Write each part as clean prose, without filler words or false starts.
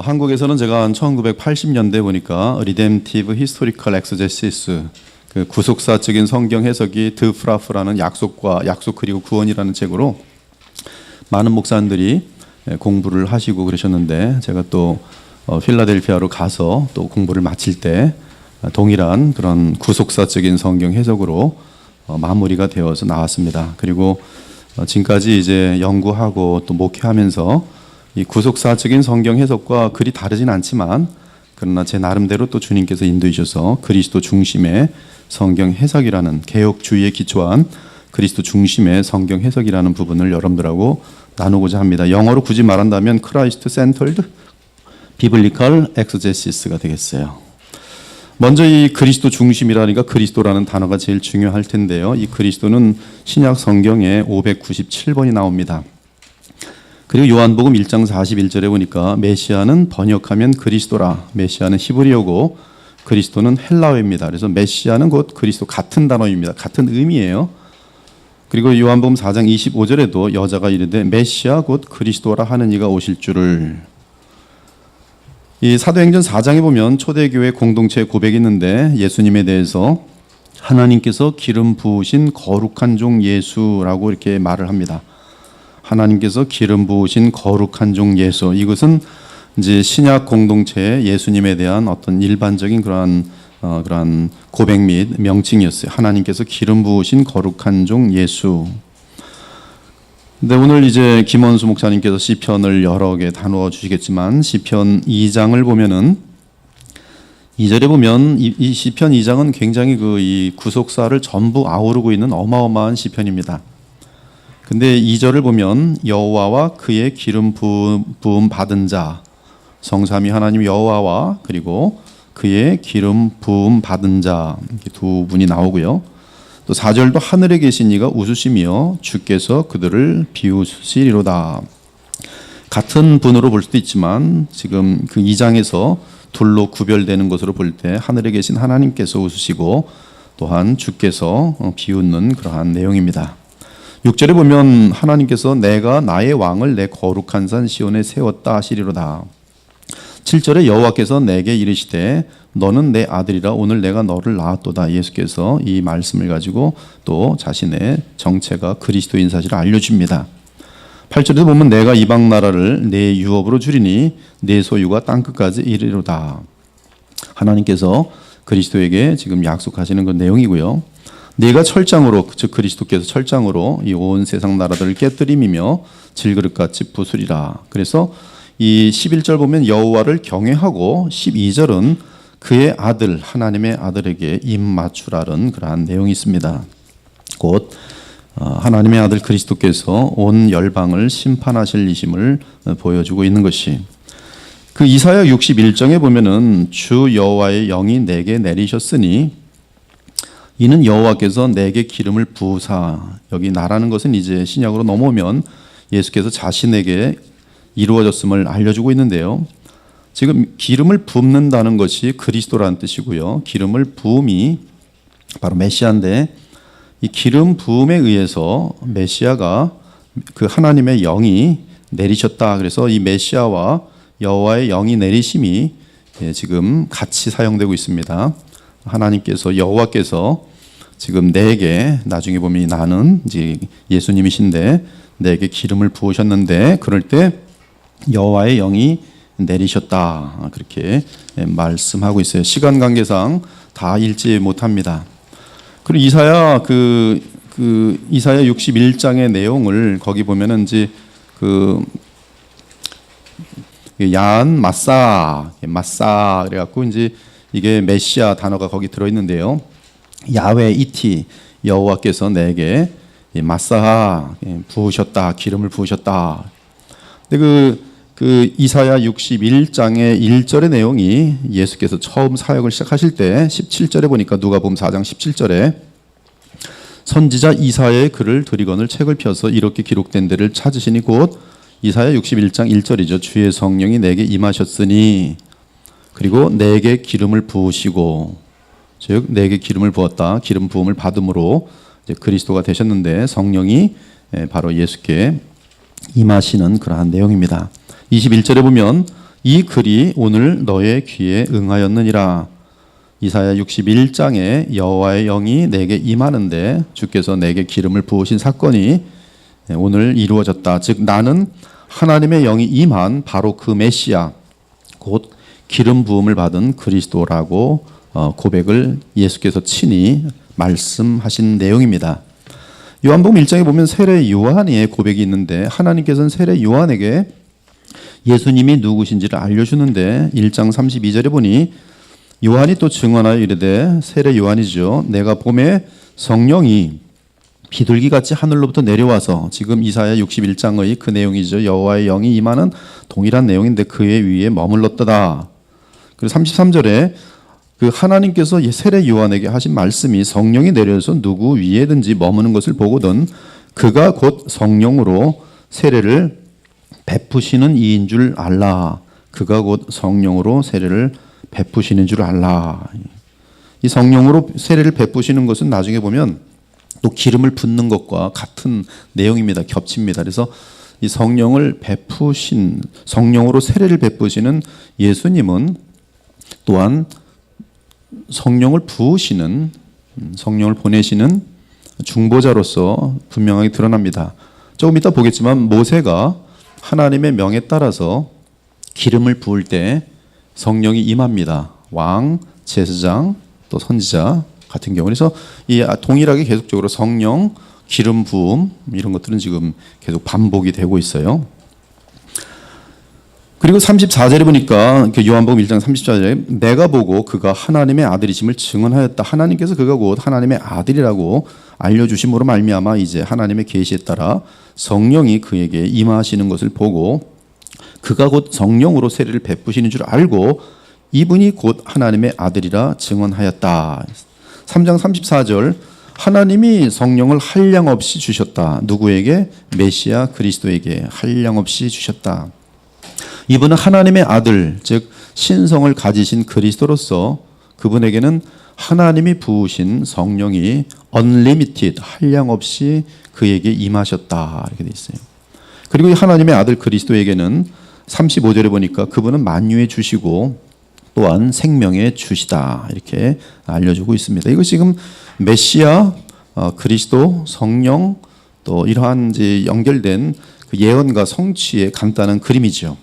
한국에서는 제가 한 1980년대 보니까 Redemptive Historical Exegesis, 그 구속사적인 성경 해석이 드프라프라는 약속 그리고 구원이라는 책으로 많은 목사님들이 공부를 하시고 그러셨는데, 제가 또 필라델피아로 가서 또 공부를 마칠 때 동일한 그런 구속사적인 성경 해석으로 마무리가 되어서 나왔습니다. 그리고 지금까지 이제 연구하고 또 목회하면서 이 구속사적인 성경 해석과 그리 다르진 않지만, 그러나 제 나름대로 또 주님께서 인도해 주셔서 그리스도 중심의 성경 해석이라는, 개혁주의에 기초한 그리스도 중심의 성경 해석이라는 부분을 여러분들하고 나누고자 합니다. 영어로 굳이 말한다면 Christ Centered Biblical Exegesis가 되겠어요. 먼저 이 그리스도 중심이라니까 그리스도라는 단어가 제일 중요할 텐데요. 이 그리스도는 신약 성경에 597번이 나옵니다. 그리고 요한복음 1장 41절에 보니까 메시아는 번역하면 그리스도라, 메시아는 히브리어고 그리스도는 헬라어입니다. 그래서 메시아는 곧 그리스도, 같은 단어입니다. 같은 의미예요. 그리고 요한복음 4장 25절에도 여자가 이르되 메시아 곧 그리스도라 하는 이가 오실 줄을. 이 사도행전 4장에 보면 초대교회 공동체의 고백이 있는데, 예수님에 대해서 하나님께서 기름 부으신 거룩한 종 예수라고 이렇게 말을 합니다. 하나님께서 기름 부으신 거룩한 종 예수. 이것은 이제 신약 공동체의 예수님에 대한 어떤 일반적인 그러한 고백 및 명칭이었어요. 하나님께서 기름 부으신 거룩한 종 예수. 근데 오늘 이제 김원수 목사님께서 시편을 여러 개 나누어 주시겠지만, 시편 2장을 보면은 2절에 보면 이 시편 2장은 굉장히 이 구속사를 전부 아우르고 있는 어마어마한 시편입니다. 근데 2절을 보면 여호와와 그의 기름 부음 받은 자, 성삼위 하나님 여호와와 그리고 그의 기름 부음 받은 자, 두 분이 나오고요. 또 4절도 하늘에 계신 이가 웃으시며 주께서 그들을 비웃으시리로다. 같은 분으로 볼 수도 있지만, 지금 그 2장에서 둘로 구별되는 것으로 볼 때 하늘에 계신 하나님께서 웃으시고 또한 주께서 비웃는 그러한 내용입니다. 6절에 보면 하나님께서 내가 나의 왕을 내 거룩한 산 시온에 세웠다 하시리로다. 7절에 여호와께서 내게 이르시되 너는 내 아들이라 오늘 내가 너를 낳았도다. 예수께서 이 말씀을 가지고 또 자신의 정체가 그리스도인 사실을 알려줍니다. 8절에도 보면 내가 이방 나라를 내 유업으로 주리니 내 소유가 땅끝까지 이르리로다. 하나님께서 그리스도에게 지금 약속하시는 그 내용이고요. 네가 철장으로, 즉 그리스도께서 철장으로 이 온 세상 나라들을 깨뜨림이며 질그릇같이 부수리라. 그래서 이 11절 보면 여호와를 경외하고 12절은 그의 아들, 하나님의 아들에게 입 맞추라는 그러한 내용이 있습니다. 곧 하나님의 아들 그리스도께서 온 열방을 심판하실 이심을 보여주고 있는 것이, 그 이사야 61장에 보면은 주 여호와의 영이 내게 내리셨으니 이는 여호와께서 내게 기름을 부으사, 여기 나라는 것은 이제 신약으로 넘어오면 예수께서 자신에게 이루어졌음을 알려주고 있는데요. 지금 기름을 붓는다는 것이 그리스도라는 뜻이고요. 기름을 부음이 바로 메시아인데, 이 기름 부음에 의해서 메시아가 그 하나님의 영이 내리셨다. 그래서 이 메시아와 여호와의 영이 내리심이 지금 같이 사용되고 있습니다. 하나님께서, 여호와께서 지금 내게, 나중에 보면 나는 이제 예수님이신데 내게 기름을 부으셨는데, 그럴 때 여호와의 영이 내리셨다, 그렇게 말씀하고 있어요. 시간 관계상 다 읽지 못합니다. 그리고 이사야 이사야 61장의 내용을 거기 보면은 이제 야한 마사 그래갖고 이제 이게 메시아 단어가 거기 들어 있는데요. 야훼 이티, 여호와께서 내게 마사하 부으셨다, 기름을 부으셨다. 근데 그 이사야 61장의 1절의 내용이 예수께서 처음 사역을 시작하실 때 17절에 보니까 누가복음 4장 17절에 선지자 이사야의 글을 드리거늘 책을 펴서 이렇게 기록된 데를 찾으시니 곧 이사야 61장 1절이죠. 주의 성령이 내게 임하셨으니, 그리고 내게 기름을 부으시고, 즉 내게 기름을 부었다, 기름 부음을 받음으로 이제 그리스도가 되셨는데 성령이 바로 예수께 임하시는 그러한 내용입니다. 21절에 보면 이 글이 오늘 너의 귀에 응하였느니라. 이사야 61장에 여호와의 영이 내게 임하는데 주께서 내게 기름을 부으신 사건이 오늘 이루어졌다. 즉 나는 하나님의 영이 임한 바로 그 메시아, 곧 기름 부음을 받은 그리스도라고 고백을 예수께서 친히 말씀하신 내용입니다. 요한복음 1장에 보면 세례 요한의 고백이 있는데 하나님께서는 세례 요한에게 예수님이 누구신지를 알려주는데 1장 32절에 보니 요한이 또 증언하여 이르되, 세례 요한이죠, 내가 봄에 성령이 비둘기같이 하늘로부터 내려와서, 지금 이사야 61장의 그 내용이죠. 여호와의 영이 임하는 동일한 내용인데 그의 위에 머물렀더다. 그리고 33절에 그 하나님께서 세례 요한에게 하신 말씀이 성령이 내려서 누구 위에든지 머무는 것을 보거든 그가 곧 성령으로 세례를 베푸시는 이인 줄 알라. 그가 곧 성령으로 세례를 베푸시는 줄 알라. 이 성령으로 세례를 베푸시는 것은 나중에 보면 또 기름을 붓는 것과 같은 내용입니다. 겹칩니다. 그래서 이 성령을 베푸신, 성령으로 세례를 베푸시는 예수님은 또한 성령을 부으시는, 성령을 보내시는 중보자로서 분명하게 드러납니다. 조금 이따 보겠지만 모세가 하나님의 명에 따라서 기름을 부을 때 성령이 임합니다. 왕, 제사장, 또 선지자 같은 경우. 그래서 이 동일하게 계속적으로 성령, 기름 부음 이런 것들은 지금 계속 반복이 되고 있어요. 그리고 34절에 보니까 요한복음 1장 34절에 내가 보고 그가 하나님의 아들이심을 증언하였다. 하나님께서 그가 곧 하나님의 아들이라고 알려주심으로 말미암아 이제 하나님의 계시에 따라 성령이 그에게 임하시는 것을 보고 그가 곧 성령으로 세례를 베푸시는 줄 알고 이분이 곧 하나님의 아들이라 증언하였다. 3장 34절 하나님이 성령을 한량없이 주셨다. 누구에게? 메시아 그리스도에게 한량없이 주셨다. 이분은 하나님의 아들, 즉 신성을 가지신 그리스도로서 그분에게는 하나님이 부으신 성령이 unlimited, 한량없이 그에게 임하셨다. 이렇게 되어 있어요. 그리고 하나님의 아들 그리스도에게는 35절에 보니까 그분은 만유에 주시고 또한 생명의 주시다. 이렇게 알려주고 있습니다. 이거 지금 메시아, 그리스도, 성령 또 이러한 이제 연결된 그 예언과 성취의 간단한 그림이죠.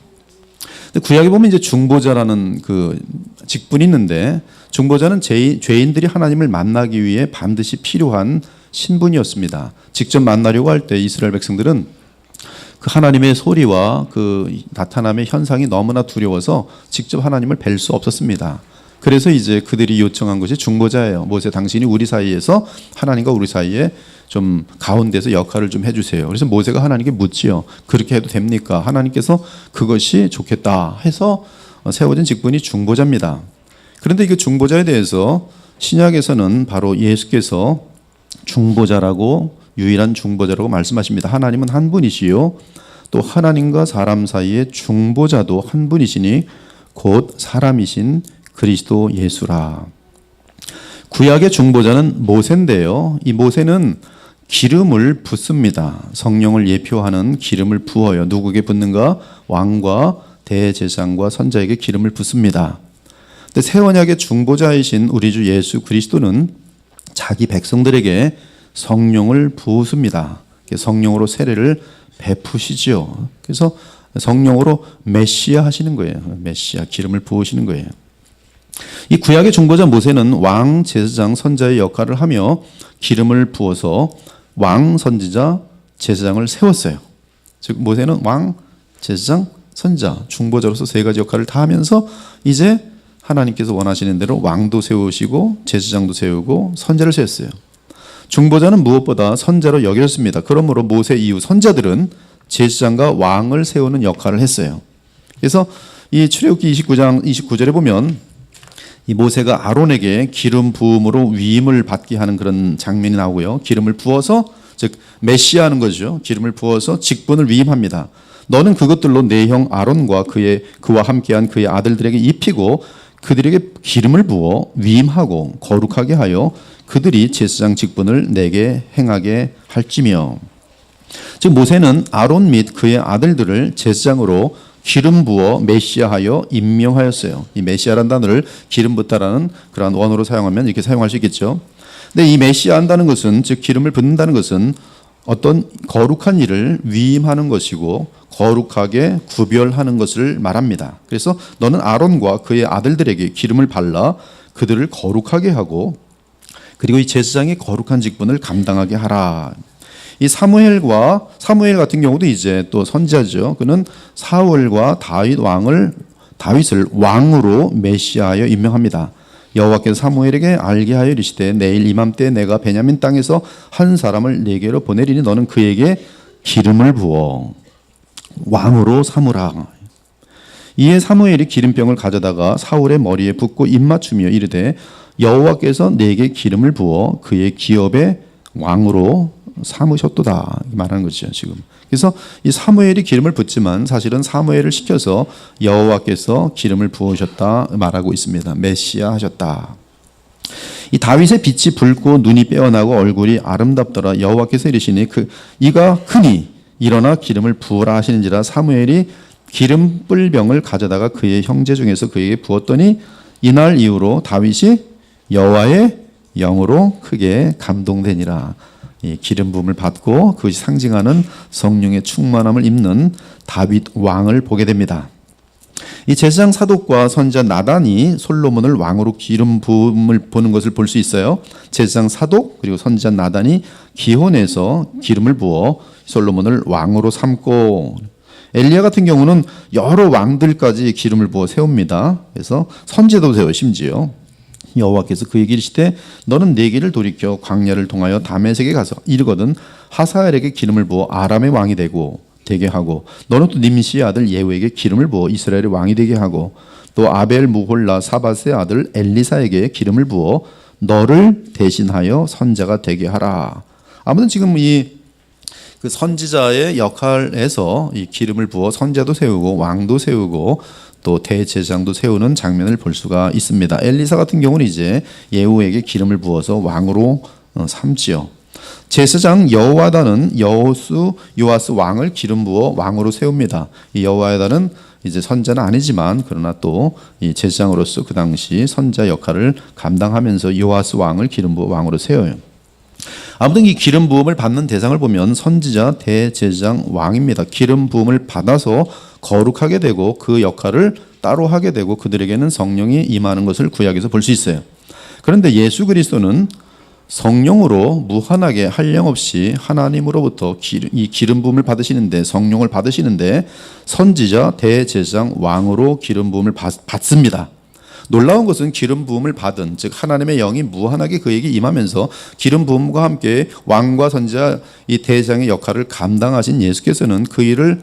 구약에 보면 이제 중보자라는 그 직분이 있는데 중보자는 죄인들이 하나님을 만나기 위해 반드시 필요한 신분이었습니다. 직접 만나려고 할 때 이스라엘 백성들은 그 하나님의 소리와 그 나타남의 현상이 너무나 두려워서 직접 하나님을 뵐 수 없었습니다. 그래서 이제 그들이 요청한 것이 중보자예요. 모세 당신이 우리 사이에서 하나님과 우리 사이에 좀 가운데서 역할을 좀 해주세요. 그래서 모세가 하나님께 묻지요. 그렇게 해도 됩니까? 하나님께서 그것이 좋겠다 해서 세워진 직분이 중보자입니다. 그런데 이 중보자에 대해서 신약에서는 바로 예수께서 중보자라고, 유일한 중보자라고 말씀하십니다. 하나님은 한 분이시요 또 하나님과 사람 사이의 중보자도 한 분이시니 곧 사람이신 그리스도 예수라. 구약의 중보자는 모세인데요. 이 모세는 기름을 붓습니다. 성령을 예표하는 기름을 부어요. 누구에게 붓는가? 왕과 대제사장과 선자에게 기름을 붓습니다. 근데 새 언약의 중보자이신 우리 주 예수 그리스도는 자기 백성들에게 성령을 부으십니다. 성령으로 세례를 베푸시죠. 그래서 성령으로 메시아 하시는 거예요. 메시아, 기름을 부으시는 거예요. 이 구약의 중보자 모세는 왕, 제사장, 선자의 역할을 하며 기름을 부어서 왕, 선지자, 제사장을 세웠어요. 즉 모세는 왕, 제사장, 선자, 중보자로서 세 가지 역할을 다 하면서 이제 하나님께서 원하시는 대로 왕도 세우시고 제사장도 세우고 선자를 세웠어요. 중보자는 무엇보다 선자로 여겨졌습니다. 그러므로 모세 이후 선자들은 제사장과 왕을 세우는 역할을 했어요. 그래서 이 출애굽기 29장 29절에 보면 이 모세가 아론에게 기름 부음으로 위임을 받게 하는 그런 장면이 나오고요. 기름을 부어서, 즉 메시아 하는 거죠. 기름을 부어서 직분을 위임합니다. 너는 그것들로 내 형 아론과 그와 함께한 그의 아들들에게 입히고 그들에게 기름을 부어 위임하고 거룩하게 하여 그들이 제사장 직분을 내게 행하게 할지며. 즉 모세는 아론 및 그의 아들들을 제사장으로 기름 부어 메시아하여 임명하였어요. 이 메시아라는 단어를 기름 붓다라는 그러한 원어로 사용하면 이렇게 사용할 수 있겠죠. 근데 이 메시아 한다는 것은, 즉 기름을 붓는다는 것은 어떤 거룩한 일을 위임하는 것이고 거룩하게 구별하는 것을 말합니다. 그래서 너는 아론과 그의 아들들에게 기름을 발라 그들을 거룩하게 하고 그리고 이 제사장의 거룩한 직분을 감당하게 하라. 이 사무엘 같은 경우도 이제 또 선지자죠. 그는 사울과 다윗을 왕으로 메시아하여 임명합니다. 여호와께서 사무엘에게 알게 하여 이르시되 내일 이맘때 내가 베냐민 땅에서 한 사람을 네게로 보내리니 너는 그에게 기름을 부어 왕으로 삼으라. 이에 사무엘이 기름병을 가져다가 사울의 머리에 붓고 입맞추며 이르되 여호와께서 내게 기름을 부어 그의 기업의 왕으로 삼으셨도다 말하는 거죠 지금. 그래서 이 사무엘이 기름을 붓지만 사실은 사무엘을 시켜서 여호와께서 기름을 부으셨다 말하고 있습니다. 메시아 하셨다. 이 다윗의 빛이 붉고 눈이 빼어나고 얼굴이 아름답더라. 여호와께서 이르시니 이가 크니 일어나 기름을 부으라 하시는지라. 사무엘이 기름 뿔병을 가져다가 그의 형제 중에서 그에게 부었더니 이날 이후로 다윗이 여호와의 영으로 크게 감동되니라. 이 기름 부음을 받고 그것이 상징하는 성령의 충만함을 입는 다윗 왕을 보게 됩니다. 이 제사장 사독과 선지자 나단이 솔로몬을 왕으로 기름 부음을 보는 것을 볼 수 있어요. 제사장 사독 그리고 선지자 나단이 기혼해서 기름을 부어 솔로몬을 왕으로 삼고, 엘리야 같은 경우는 여러 왕들까지 기름을 부어 세웁니다. 그래서 선지자도 세워 심지어. 여호와께서 그에게 이르시되 너는 네 길을 돌이켜 광야를 통하여 다메섹에 가서 이르거든 하사엘에게 기름을 부어 아람의 왕이 되게 하고 너는 또 님시의 아들 예후에게 기름을 부어 이스라엘의 왕이 되게 하고 또 아벨 무홀라 사밧의 아들 엘리사에게 기름을 부어 너를 대신하여 선자가 되게 하라. 아무튼 지금 그 선지자의 역할에서 이 기름을 부어 선자도 세우고 왕도 세우고 또 대제사장도 세우는 장면을 볼 수가 있습니다. 엘리사 같은 경우는 이제 예후에게 기름을 부어서 왕으로 삼지요. 제사장 여호야다는 요아스 왕을 기름 부어 왕으로 세웁니다. 이 여호야다는 이제 선자는 아니지만 그러나 또 이 제사장으로서 그 당시 선자 역할을 감당하면서 요아스 왕을 기름 부어 왕으로 세워요. 아무튼 이 기름 부음을 받는 대상을 보면 선지자, 대제사장, 왕입니다. 기름 부음을 받아서 거룩하게 되고 그 역할을 따로 하게 되고 그들에게는 성령이 임하는 것을 구약에서 볼 수 있어요. 그런데 예수 그리스도는 성령으로 무한하게 한량없이 하나님으로부터 이 기름 부음을 받으시는데, 성령을 받으시는데 선지자, 대제사장, 왕으로 기름 부음을 받습니다. 놀라운 것은 기름 부음을 받은, 즉 하나님의 영이 무한하게 그에게 임하면서 기름 부음과 함께 왕과 선지자, 이 대장의 역할을 감당하신 예수께서는 그 일을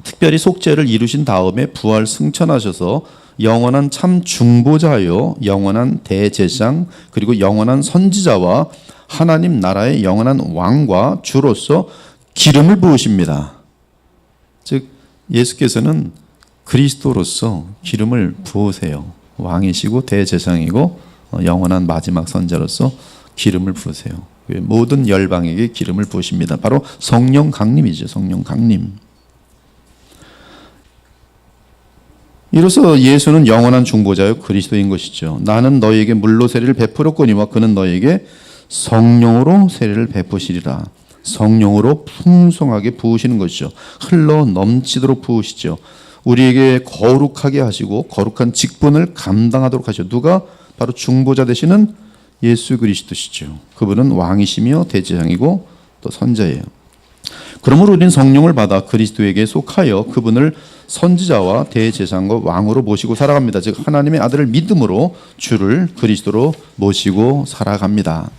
특별히 속죄를 이루신 다음에 부활 승천하셔서 영원한 참 중보자요, 영원한 대제사장, 그리고 영원한 선지자와 하나님 나라의 영원한 왕과 주로서 기름을 부으십니다. 즉 예수께서는 그리스도로서 기름을 부으세요. 왕이시고 대제사장이고 영원한 마지막 선자로서 기름을 부으세요. 모든 열방에게 기름을 부으십니다. 바로 성령 강림이죠. 성령 강림. 이로써 예수는 영원한 중보자요 그리스도인 것이죠. 나는 너희에게 물로 세례를 베풀었거니와 그는 너희에게 성령으로 세례를 베푸시리라. 성령으로 풍성하게 부으시는 것이죠. 흘러 넘치도록 부으시죠. 우리에게 거룩하게 하시고 거룩한 직분을 감당하도록 하시죠. 누가? 바로 중보자 되시는 예수 그리스도시죠. 그분은 왕이시며 대제사장이고 또 선자예요. 그러므로 우리는 성령을 받아 그리스도에게 속하여 그분을 선지자와 대제사장과 왕으로 모시고 살아갑니다. 즉 하나님의 아들을 믿음으로 주를 그리스도로 모시고 살아갑니다.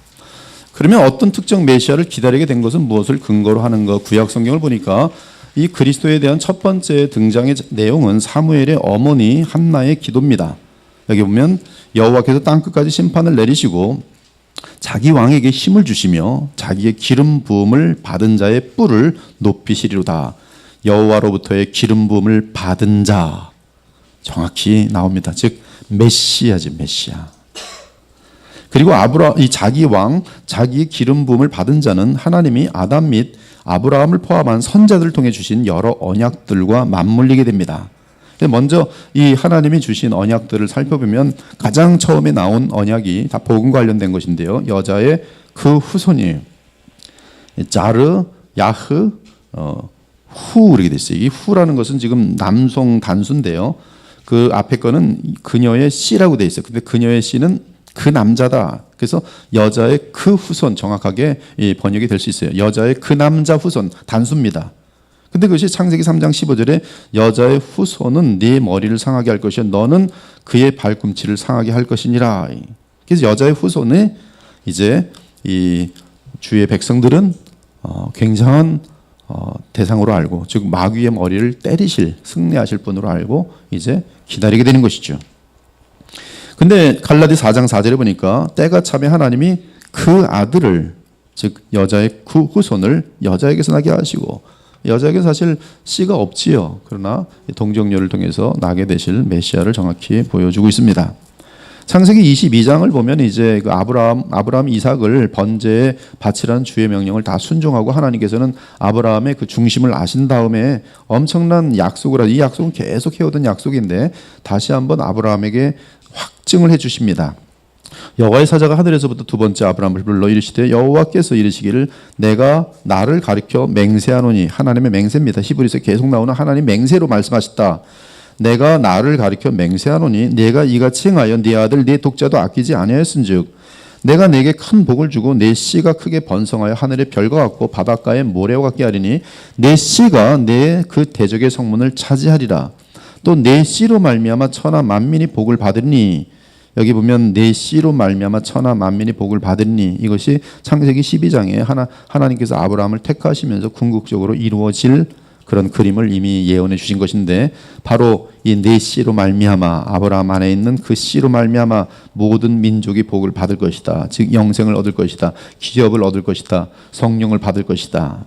그러면 어떤 특정 메시아를 기다리게 된 것은 무엇을 근거로 하는가? 구약 성경을 보니까 이 그리스도에 대한 첫 번째 등장의 내용은 사무엘의 어머니 한나의 기도입니다. 여기 보면 여호와께서 땅끝까지 심판을 내리시고 자기 왕에게 힘을 주시며 자기의 기름 부음을 받은 자의 뿔을 높이시리로다. 여호와로부터의 기름 부음을 받은 자, 정확히 나옵니다. 즉 메시아지, 메시아. 그리고 이 자기 왕, 자기의 기름 부음을 받은 자는 하나님이 아담 및 아브라함을 포함한 선자들을 통해 주신 여러 언약들과 맞물리게 됩니다. 먼저 이 하나님이 주신 언약들을 살펴보면 가장 처음에 나온 언약이 다 복음 관련된 것인데요. 여자의 그 후손이 자르, 야흐, 후 이렇게 됐어요. 이 후라는 것은 지금 남성 단수인데요. 그 앞에 거는 그녀의 씨라고 돼 있어요. 근데 그녀의 씨는 그 남자다. 그래서 여자의 그 후손 정확하게 번역이 될 수 있어요. 여자의 그 남자 후손 단수입니다. 근데 그것이 창세기 3장 15절에 여자의 후손은 네 머리를 상하게 할 것이요 너는 그의 발꿈치를 상하게 할 것이니라. 그래서 여자의 후손은 이제 이 주의 백성들은 굉장한 대상으로 알고, 즉 마귀의 머리를 때리실, 승리하실 분으로 알고 이제 기다리게 되는 것이죠. 근데 갈라디 4장 4절에 보니까 때가 차면 하나님이 그 아들을, 즉 여자의 그 후손을 여자에게서 나게 하시고, 여자에게 사실 씨가 없지요. 그러나 동정녀를 통해서 나게 되실 메시아를 정확히 보여주고 있습니다. 창세기 22장을 보면 이제 그 아브라함 이삭을 번제에 바치라는 주의 명령을 다 순종하고 하나님께서는 아브라함의 그 중심을 아신 다음에 엄청난 약속을 하죠. 이 약속은 계속 해오던 약속인데 다시 한번 아브라함에게 확증을 해 주십니다. 여호와의 사자가 하늘에서부터 두 번째 아브라함을 불러 이르시되 여호와께서 이르시기를 내가 나를 가리켜 맹세하노니, 하나님의 맹세입니다. 히브리서에 계속 나오는 하나님 맹세로 말씀하셨다. 내가 나를 가리켜 맹세하노니 내가 이같이 행하여 네 아들 네 독자도 아끼지 아니하였은즉 내가 내게 큰 복을 주고 내 씨가 크게 번성하여 하늘의 별과 같고 바닷가의 모래와 같게 하리니 내 씨가 내 그 대적의 성문을 차지하리라. 또 내 씨로 말미암아 천하 만민이 복을 받으니, 여기 보면 내 씨로 말미암아 천하 만민이 복을 받으니, 이것이 창세기 12장에 하나님께서 아브라함을 택하시면서 궁극적으로 이루어질 그런 그림을 이미 예언해 주신 것인데, 바로 이 내 씨로 말미암아, 아브라함 안에 있는 그 씨로 말미암아 모든 민족이 복을 받을 것이다. 즉 영생을 얻을 것이다. 기업을 얻을 것이다. 성령을 받을 것이다.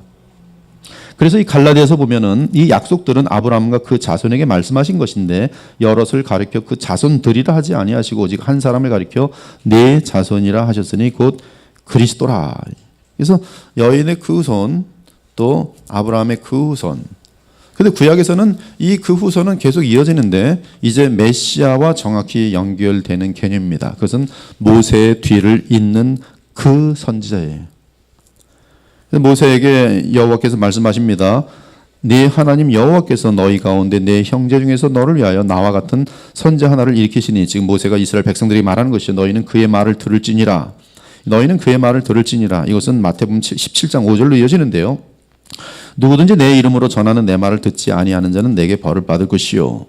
그래서 이 갈라디아서 보면은 이 약속들은 아브라함과 그 자손에게 말씀하신 것인데 여럿을 가리켜 그 자손들이라 하지 아니하시고 오직 한 사람을 가리켜 내 자손이라 하셨으니 곧 그리스도라. 그래서 여인의 그 후손, 또 아브라함의 그 후손. 근데 구약에서는 이 그 후손은 계속 이어지는데 이제 메시아와 정확히 연결되는 개념입니다. 그것은 모세의 뒤를 잇는 그 선지자예요. 모세에게 여호와께서 말씀하십니다. 네 하나님 여호와께서 너희 가운데 내 형제 중에서 너를 위하여 나와 같은 선지 하나를 일으키시니, 지금 모세가 이스라엘 백성들이 말하는 것이요 너희는 그의 말을 들을지니라. 너희는 그의 말을 들을지니라. 이것은 마태복음 17장 5절로 이어지는데요. 누구든지 내 이름으로 전하는 내 말을 듣지 아니하는 자는 내게 벌을 받을 것이요.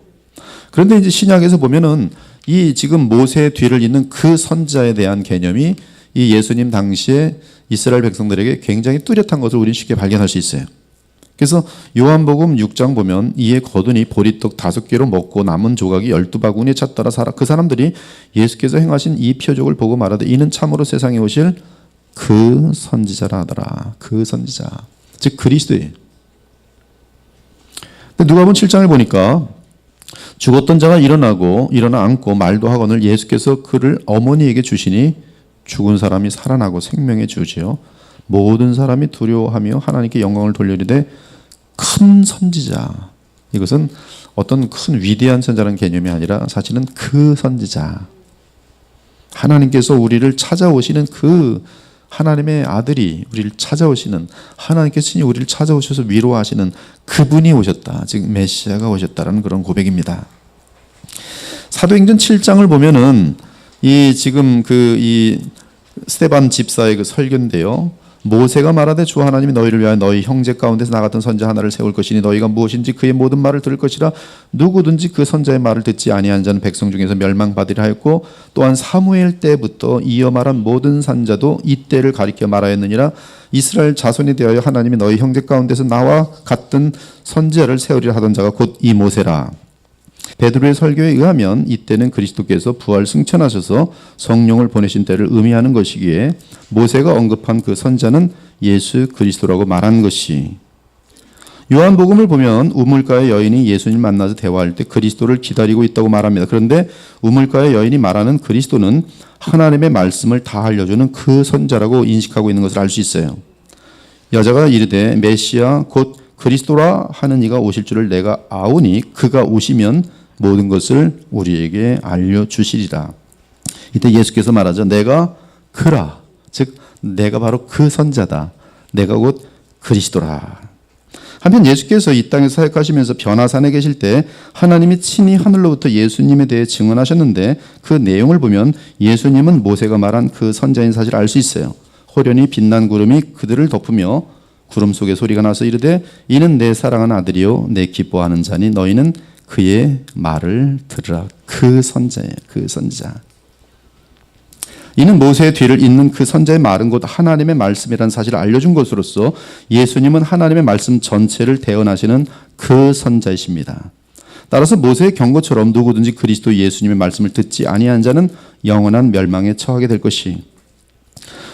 그런데 이제 신약에서 보면은 이 지금 모세의 뒤를 잇는 그 선지자에 대한 개념이 이 예수님 당시에 이스라엘 백성들에게 굉장히 뚜렷한 것을 우리는 쉽게 발견할 수 있어요. 그래서 요한복음 6장 보면 이에 거두니 보리떡 5개로 먹고 남은 조각이 12바구니에 찼더라. 그 사람들이 예수께서 행하신 이 표적을 보고 말하되 이는 참으로 세상에 오실 그 선지자라 하더라. 그 선지자, 즉 그리스도예요. 누가복음 7장을 보니까 죽었던 자가 일어나 앉고 말도 하거늘 예수께서 그를 어머니에게 주시니 죽은 사람이 살아나고 생명에 주지요. 모든 사람이 두려워하며 하나님께 영광을 돌리되 큰 선지자. 이것은 어떤 큰 위대한 선지자라는 개념이 아니라 사실은 그 선지자. 하나님께서 우리를 찾아오시는 그 하나님의 아들이 우리를 찾아오시는, 하나님께서 친히 우리를 찾아오셔서 위로하시는 그분이 오셨다. 즉 메시아가 오셨다라는 그런 고백입니다. 사도행전 7장을 보면은 이 지금 이 스데반 집사의 그 설교인데요. 모세가 말하되 주 하나님이 너희를 위하여 너희 형제 가운데서 나 같은 선지자 하나를 세울 것이니 너희가 무엇인지 그의 모든 말을 들을 것이라. 누구든지 그 선지자의 말을 듣지 아니한 자는 백성 중에서 멸망받으리라 하였고, 또한 사무엘 때부터 이어 말한 모든 선자도 이때를 가리켜 말하였느니라. 이스라엘 자손에 대하여 하나님이 너희 형제 가운데서 나와 같은 선지자를 세우리라 하던 자가 곧 이 모세라. 베드로의 설교에 의하면 이때는 그리스도께서 부활 승천하셔서 성령을 보내신 때를 의미하는 것이기에 모세가 언급한 그 선자는 예수 그리스도라고 말한 것이, 요한복음을 보면 우물가의 여인이 예수님 만나서 대화할 때 그리스도를 기다리고 있다고 말합니다. 그런데 우물가의 여인이 말하는 그리스도는 하나님의 말씀을 다 알려주는 그 선자라고 인식하고 있는 것을 알 수 있어요. 여자가 이르되 메시아 곧 그리스도라 하는 이가 오실 줄을 내가 아오니 그가 오시면 모든 것을 우리에게 알려주시리라. 이때 예수께서 말하죠. 내가 그라. 즉 내가 바로 그 선자다. 내가 곧 그리스도라. 한편 예수께서 이 땅에서 사역하시면서 변화산에 계실 때 하나님이 친히 하늘로부터 예수님에 대해 증언하셨는데 그 내용을 보면 예수님은 모세가 말한 그 선자인 사실을 알 수 있어요. 호련히 빛난 구름이 그들을 덮으며 구름 속에 소리가 나서 이르되 이는 내 사랑하는 아들이요 내 기뻐하는 자니 너희는 그의 말을 들으라. 그 선자예요. 그 선자. 이는 모세의 뒤를 잇는 그 선자의 말은 곧 하나님의 말씀이라는 사실을 알려준 것으로서 예수님은 하나님의 말씀 전체를 대언하시는 그 선자이십니다. 따라서 모세의 경고처럼 누구든지 그리스도 예수님의 말씀을 듣지 아니한 자는 영원한 멸망에 처하게 될 것이,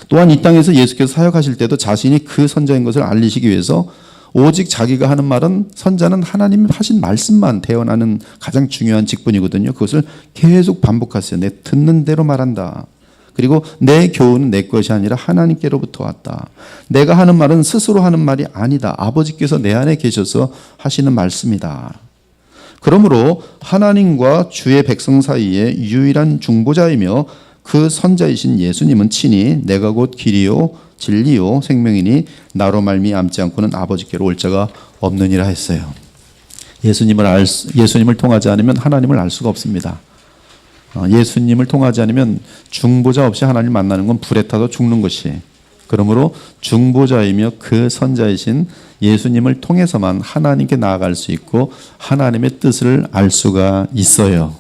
또한 이 땅에서 예수께서 사역하실 때도 자신이 그 선자인 것을 알리시기 위해서 오직 자기가 하는 말은, 선자는 하나님 하신 말씀만 대언하는 가장 중요한 직분이거든요. 그것을 계속 반복하세요. 내 듣는 대로 말한다. 그리고 내 교훈은 내 것이 아니라 하나님께로부터 왔다. 내가 하는 말은 스스로 하는 말이 아니다. 아버지께서 내 안에 계셔서 하시는 말씀이다. 그러므로 하나님과 주의 백성 사이에 유일한 중보자이며 그 선자이신 예수님은 친히 내가 곧 길이요 진리요 생명이니 나로 말미암지 않고는 아버지께로 올 자가 없느니라 했어요. 예수님을 통하지 않으면 하나님을 알 수가 없습니다. 예수님을 통하지 않으면 중보자 없이 하나님을 만나는 건 불에 타도 죽는 것이, 그러므로 중보자이며 그 선자이신 예수님을 통해서만 하나님께 나아갈 수 있고 하나님의 뜻을 알 수가 있어요.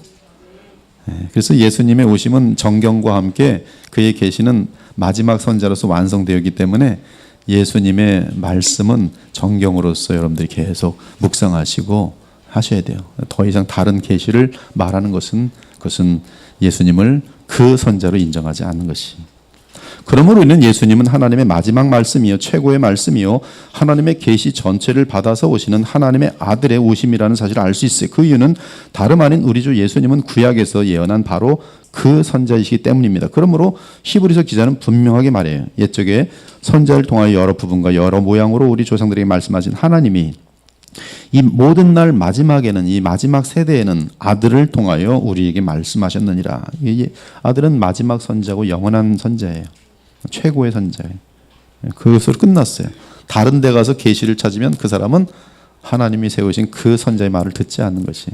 그래서 예수님의 오심은 정경과 함께 그의 계시는 마지막 선자로서 완성되었기 때문에 예수님의 말씀은 정경으로서 여러분들이 계속 묵상하시고 하셔야 돼요. 더 이상 다른 계시를 말하는 것은 그것은 예수님을 그 선자로 인정하지 않는 것이. 그러므로 이는 예수님은 하나님의 마지막 말씀이요 최고의 말씀이요 하나님의 계시 전체를 받아서 오시는 하나님의 아들의 오심이라는 사실을 알 수 있어요. 그 이유는 다름 아닌 우리 주 예수님은 구약에서 예언한 바로 그 선자이시기 때문입니다. 그러므로 히브리서 기자는 분명하게 말해요. 옛적에 선자를 통하여 여러 부분과 여러 모양으로 우리 조상들에게 말씀하신 하나님이 이 모든 날 마지막에는, 이 마지막 세대에는 아들을 통하여 우리에게 말씀하셨느니라. 이 아들은 마지막 선자고 영원한 선자예요. 최고의 선자예요. 그것으로 끝났어요. 다른 데 가서 계시를 찾으면 그 사람은 하나님이 세우신 그 선자의 말을 듣지 않는 것이.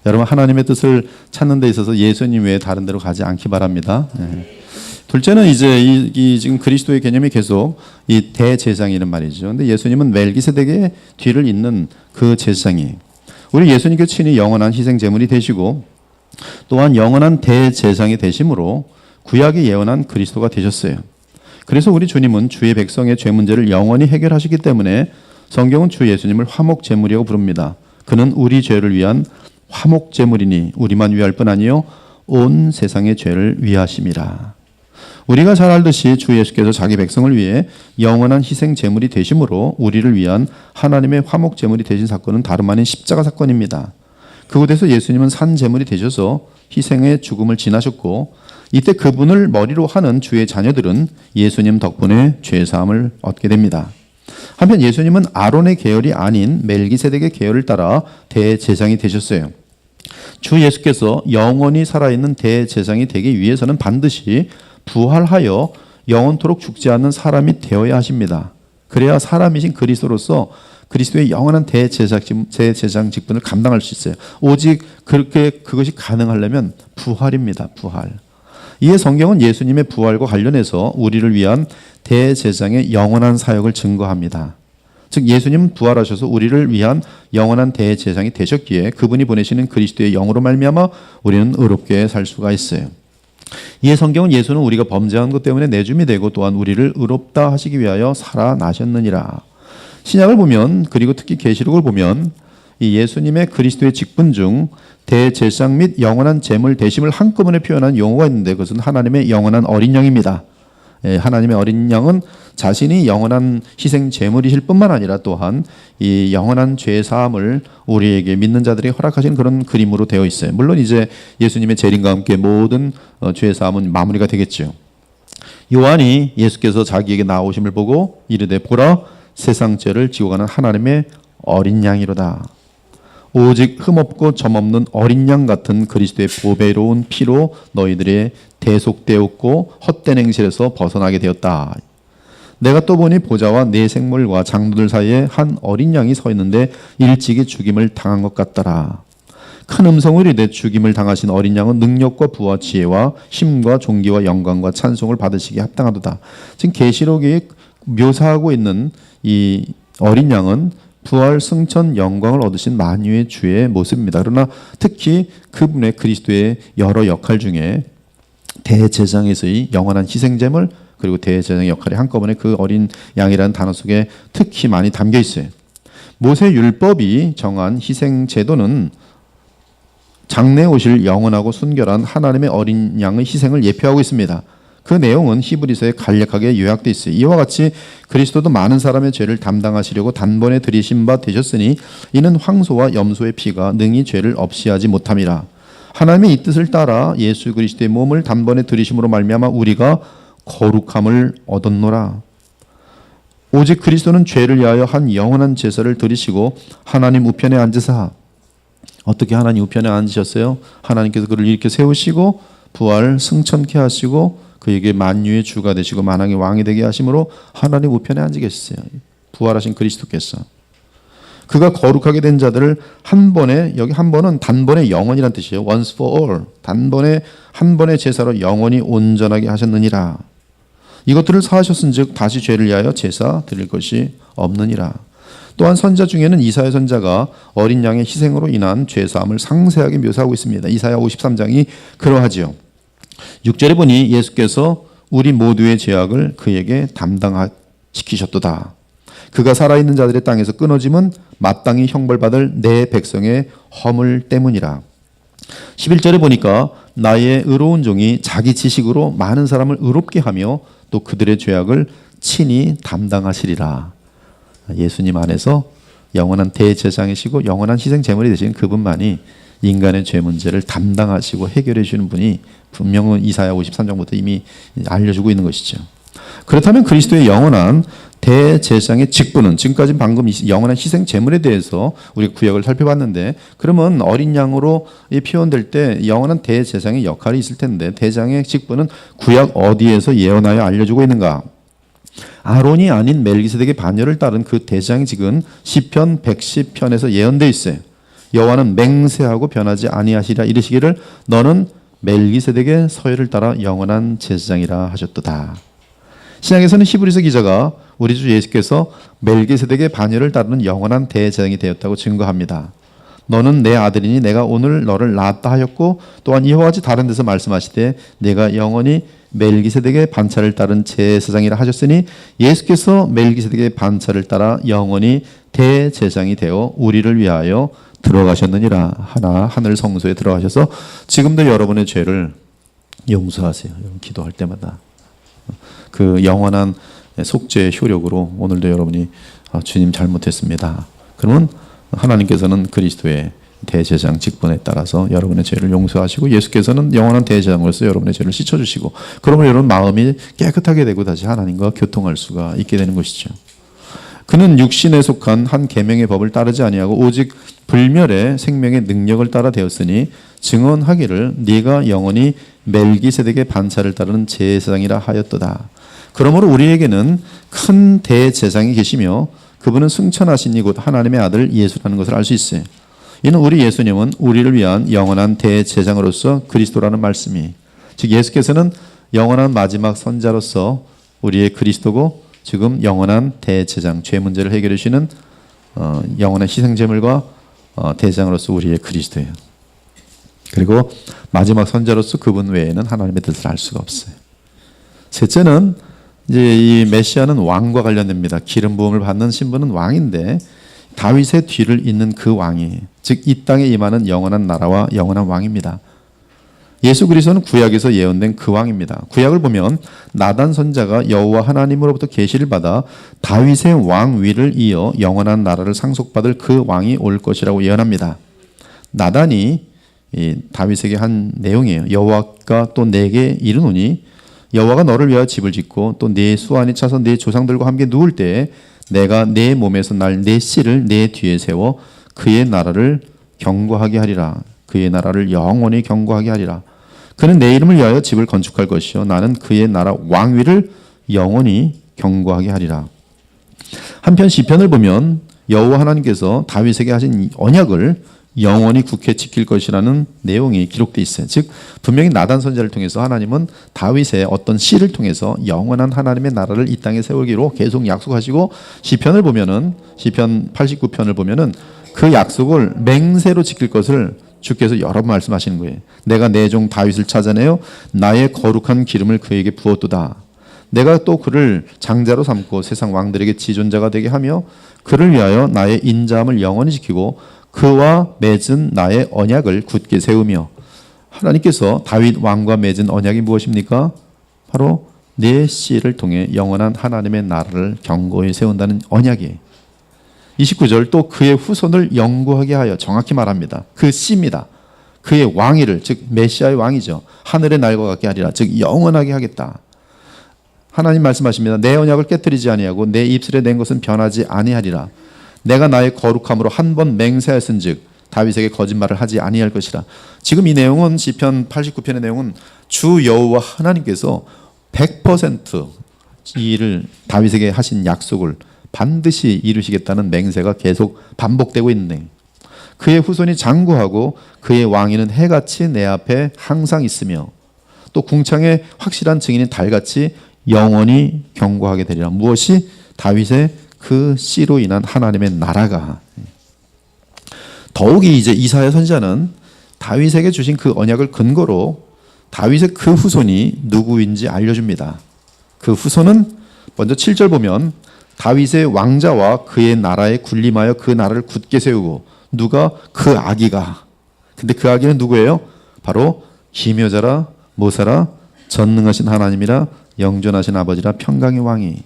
여러분, 하나님의 뜻을 찾는 데 있어서 예수님 외에 다른 데로 가지 않기 바랍니다. 둘째는 이제 이 지금 그리스도의 개념이 계속 이 대제사장이란 말이죠. 근데 예수님은 멜기세덱의 뒤를 잇는 그 제사장이, 우리 예수님께서 친히 영원한 희생 제물이 되시고 또한 영원한 대제사장이 되심으로 구약에 예언한 그리스도가 되셨어요. 그래서 우리 주님은 주의 백성의 죄 문제를 영원히 해결하시기 때문에 성경은 주 예수님을 화목 제물이라고 부릅니다. 그는 우리 죄를 위한 화목 제물이니 우리만 위할 뿐 아니요 온 세상의 죄를 위하심이라. 우리가 잘 알듯이 주 예수께서 자기 백성을 위해 영원한 희생 제물이 되심으로 우리를 위한 하나님의 화목 제물이 되신 사건은 다름 아닌 십자가 사건입니다. 그곳에서 예수님은 산 제물이 되셔서 희생의 죽음을 지나셨고, 이때 그분을 머리로 하는 주의 자녀들은 예수님 덕분에 죄 사함을 얻게 됩니다. 한편 예수님은 아론의 계열이 아닌 멜기세덱의 계열을 따라 대제사장이 되셨어요. 주 예수께서 영원히 살아있는 대제사장이 되기 위해서는 반드시 부활하여 영원토록 죽지 않는 사람이 되어야 하십니다. 그래야 사람이신 그리스도로서 그리스도의 영원한 대제사장 직분을 감당할 수 있어요. 오직 그것이 가능하려면 부활입니다. 부활. 이에 성경은 예수님의 부활과 관련해서 우리를 위한 대제사장의 영원한 사역을 증거합니다. 즉 예수님은 부활하셔서 우리를 위한 영원한 대제사장이 되셨기에 그분이 보내시는 그리스도의 영으로 말미암아 우리는 의롭게 살 수가 있어요. 이에 성경은 예수는 우리가 범죄한 것 때문에 내줌이 되고 또한 우리를 의롭다 하시기 위하여 살아나셨느니라. 신약을 보면, 그리고 특히 계시록을 보면 이 예수님의 그리스도의 직분 중 대제사장 및 영원한 제물 되심을 한꺼번에 표현한 용어가 있는데 그것은 하나님의 영원한 어린 양입니다. 하나님의 어린 양은 자신이 영원한 희생 제물이실 뿐만 아니라 또한 이 영원한 죄 사함을 우리에게 믿는 자들에게 허락하시는 그런 그림으로 되어 있어요. 물론 이제 예수님의 재림과 함께 모든 죄 사함은 마무리가 되겠죠. 요한이 예수께서 자기에게 나오심을 보고 이르되 보라 세상 죄를 지고 가는 하나님의 어린 양이로다. 오직 흠없고 점없는 어린 양 같은 그리스도의 보배로운 피로 너희들의 대속되었고 헛된 행실에서 벗어나게 되었다. 내가 또 보니 보좌와 네 생물과 장로들 사이에 한 어린 양이 서 있는데 일찍이 죽임을 당한 것 같더라. 큰 음성으로 이르되 죽임을 당하신 어린 양은 능력과 부와 지혜와 힘과 존귀와 영광과 찬송을 받으시기에 합당하도다. 지금 계시록이 묘사하고 있는 이 어린 양은 부활, 승천, 영광을 얻으신 만유의 주의 모습입니다. 그러나 특히 그분의 그리스도의 여러 역할 중에 대제사장에서의 영원한 희생제물 그리고 대제사장의 역할이 한꺼번에 그 어린 양이라는 단어 속에 특히 많이 담겨 있어요. 모세 율법이 정한 희생 제도는 장래에 오실 영원하고 순결한 하나님의 어린 양의 희생을 예표하고 있습니다. 그 내용은 히브리서에 간략하게 요약되어 있어요. 이와 같이 그리스도도 많은 사람의 죄를 담당하시려고 단번에 들이신 바 되셨으니 이는 황소와 염소의 피가 능히 죄를 없이 하지 못함이라. 하나님의 이 뜻을 따라 예수 그리스도의 몸을 단번에 들이심으로 말미암아 우리가 거룩함을 얻었노라. 오직 그리스도는 죄를 위하여 한 영원한 제사를 드리시고 하나님 우편에 앉으사. 어떻게 하나님 우편에 앉으셨어요? 하나님께서 그를 이렇게 세우시고 부활 승천케 하시고 그에게 만유의 주가 되시고 만왕의 왕이 되게 하심으로 하나님 우편에 앉아 계셨어요. 부활하신 그리스도께서. 그가 거룩하게 된 자들을 한 번에, 여기 한 번은 단번에 영원이란 뜻이에요. once for all. 단번에 한 번의 제사로 영원히 온전하게 하셨느니라. 이것들을 사하셨은즉 다시 죄를 위하여 제사 드릴 것이 없느니라. 또한 선자 중에는 이사야 선자가 어린 양의 희생으로 인한 죄사함을 상세하게 묘사하고 있습니다. 이사야 53장이 그러하지요. 6절에 보니 예수께서 우리 모두의 죄악을 그에게 담당시키셨도다. 그가 살아있는 자들의 땅에서 끊어짐은 마땅히 형벌받을 내 백성의 허물 때문이라. 11절에 보니까 나의 의로운 종이 자기 지식으로 많은 사람을 의롭게 하며 또 그들의 죄악을 친히 담당하시리라. 예수님 안에서 영원한 대제사장이시고 영원한 희생제물이 되신 그분만이 인간의 죄 문제를 담당하시고 해결해 주시는 분이 분명은 이사야 53장부터 이미 알려주고 있는 것이죠. 그렇다면 그리스도의 영원한 대제사장의 직분은 지금까지 방금 영원한 희생 제물에 대해서 우리가 구약을 살펴봤는데 그러면 어린 양으로 표현될 때 영원한 대제사장의 역할이 있을 텐데 대제사장의 직분은 구약 어디에서 예언하여 알려주고 있는가? 아론이 아닌 멜기세덱의 반열을 따른 그 대제사장의 직은 시편 110편에서 예언되어 있어요. 여호와는 맹세하고 변하지 아니하시리라 이르시기를 너는 멜기세덱의 서열을 따라 영원한 제사장이라 하셨도다. 신약에서는 히브리서 기자가 우리 주 예수께서 멜기세덱의 반열을 따르는 영원한 대제사장이 되었다고 증거합니다. 너는 내 아들이니 내가 오늘 너를 낳았다 하였고 또한 이와 같이 다른 데서 말씀하시되 내가 영원히 멜기세덱의 반차를 따른 제사장이라 하셨으니 예수께서 멜기세덱의 반차를 따라 영원히 대제사장이 되어 우리를 위하여 들어가셨느니라. 하나 하늘 성소에 들어가셔서 지금도 여러분의 죄를 용서하세요. 여러분 기도할 때마다 그 영원한 속죄의 효력으로 오늘도 여러분이 주님 잘못했습니다. 그러면 하나님께서는 그리스도의 대제사장 직분에 따라서 여러분의 죄를 용서하시고 예수께서는 영원한 대제사장으로서 여러분의 죄를 씻어주시고 그러면 여러분 마음이 깨끗하게 되고 다시 하나님과 교통할 수가 있게 되는 것이죠. 그는 육신에 속한 한 계명의 법을 따르지 아니하고 오직 불멸의 생명의 능력을 따라 되었으니 증언하기를 네가 영원히 멜기세덱의 반차를 따르는 제사장이라 하였도다. 그러므로 우리에게는 큰 대제사장이 계시며 그분은 승천하신 이곳 하나님의 아들 예수라는 것을 알 수 있어요. 이는 우리 예수님은 우리를 위한 영원한 대제사장으로서 그리스도라는 말씀이 즉 예수께서는 영원한 마지막 선자로서 우리의 그리스도고 지금 영원한 대제사장 죄 문제를 해결해 주시는 영원한 희생제물과 대제사장으로서 우리의 그리스도예요. 그리고 마지막 선자로서 그분 외에는 하나님의 뜻을 알 수가 없어요. 셋째는 이제 이 메시아는 왕과 관련됩니다. 기름 부음을 받는 신분은 왕인데 다윗의 뒤를 잇는 그 왕이 즉 이 땅에 임하는 영원한 나라와 영원한 왕입니다. 예수 그리스도는 구약에서 예언된 그 왕입니다. 구약을 보면 나단 선자가 여호와 하나님으로부터 계시를 받아 다윗의 왕위를 이어 영원한 나라를 상속받을 그 왕이 올 것이라고 예언합니다. 나단이 다윗에게 한 내용이에요. 여호와가 또 내게 이르노니 여호와가 너를 위하여 집을 짓고 또 네 수완이 차서 네 조상들과 함께 누울 때에 내가 네 몸에서 날 네 씨를 네 뒤에 세워 그의 나라를 경고하게 하리라. 그의 나라를 영원히 경고하게 하리라. 그는 내 이름을 위하여 집을 건축할 것이요 나는 그의 나라 왕위를 영원히 경고하게 하리라. 한편 시편을 보면 여호와 하나님께서 다윗에게 하신 언약을 영원히 굳게 지킬 것이라는 내용이 기록되어 있어요. 즉 분명히 나단 선지자를 통해서 하나님은 다윗의 어떤 씨를 통해서 영원한 하나님의 나라를 이 땅에 세우기로 계속 약속하시고 시편을 보면은 시편 89편을 보면은 그 약속을 맹세로 지킬 것을 주께서 여러 번 말씀하시는 거예요. 내가 내 종 다윗을 찾아내어 나의 거룩한 기름을 그에게 부었도다. 내가 또 그를 장자로 삼고 세상 왕들에게 지존자가 되게 하며 그를 위하여 나의 인자함을 영원히 지키고 그와 맺은 나의 언약을 굳게 세우며. 하나님께서 다윗 왕과 맺은 언약이 무엇입니까? 바로 내 씨를 통해 영원한 하나님의 나라를 견고히 세운다는 언약이에요. 29절 또 그의 후손을 영구하게 하여, 정확히 말합니다. 그 씨입니다. 그의 왕위를, 즉 메시아의 왕이죠. 하늘의 날과 같게 하리라. 즉 영원하게 하겠다. 하나님 말씀하십니다. 내 언약을 깨뜨리지 아니하고 내 입술에 낸 것은 변하지 아니하리라. 내가 나의 거룩함으로 한 번 맹세하였은즉 다윗에게 거짓말을 하지 아니할 것이라. 지금 이 내용은 시편 89편의 내용은 주 여호와 하나님께서 100% 이 일을 다윗에게 하신 약속을 반드시 이루시겠다는 맹세가 계속 반복되고 있는. 그의 후손이 장구하고 그의 왕위는 해같이 내 앞에 항상 있으며 또 궁창의 확실한 증인인 달같이 영원히 경고하게 되리라. 무엇이? 다윗의 그 씨로 인한 하나님의 나라가. 더욱이 이제 이사야 선지자는 다윗에게 주신 그 언약을 근거로 다윗의 그 후손이 누구인지 알려줍니다. 그 후손은 먼저 7절 보면 다윗의 왕자와 그의 나라에 군림하여 그 나라를 굳게 세우고. 누가? 그 아기가. 근데 그 아기는 누구예요? 바로 기묘자라 모사라 전능하신 하나님이라 영존하신 아버지라 평강의 왕이.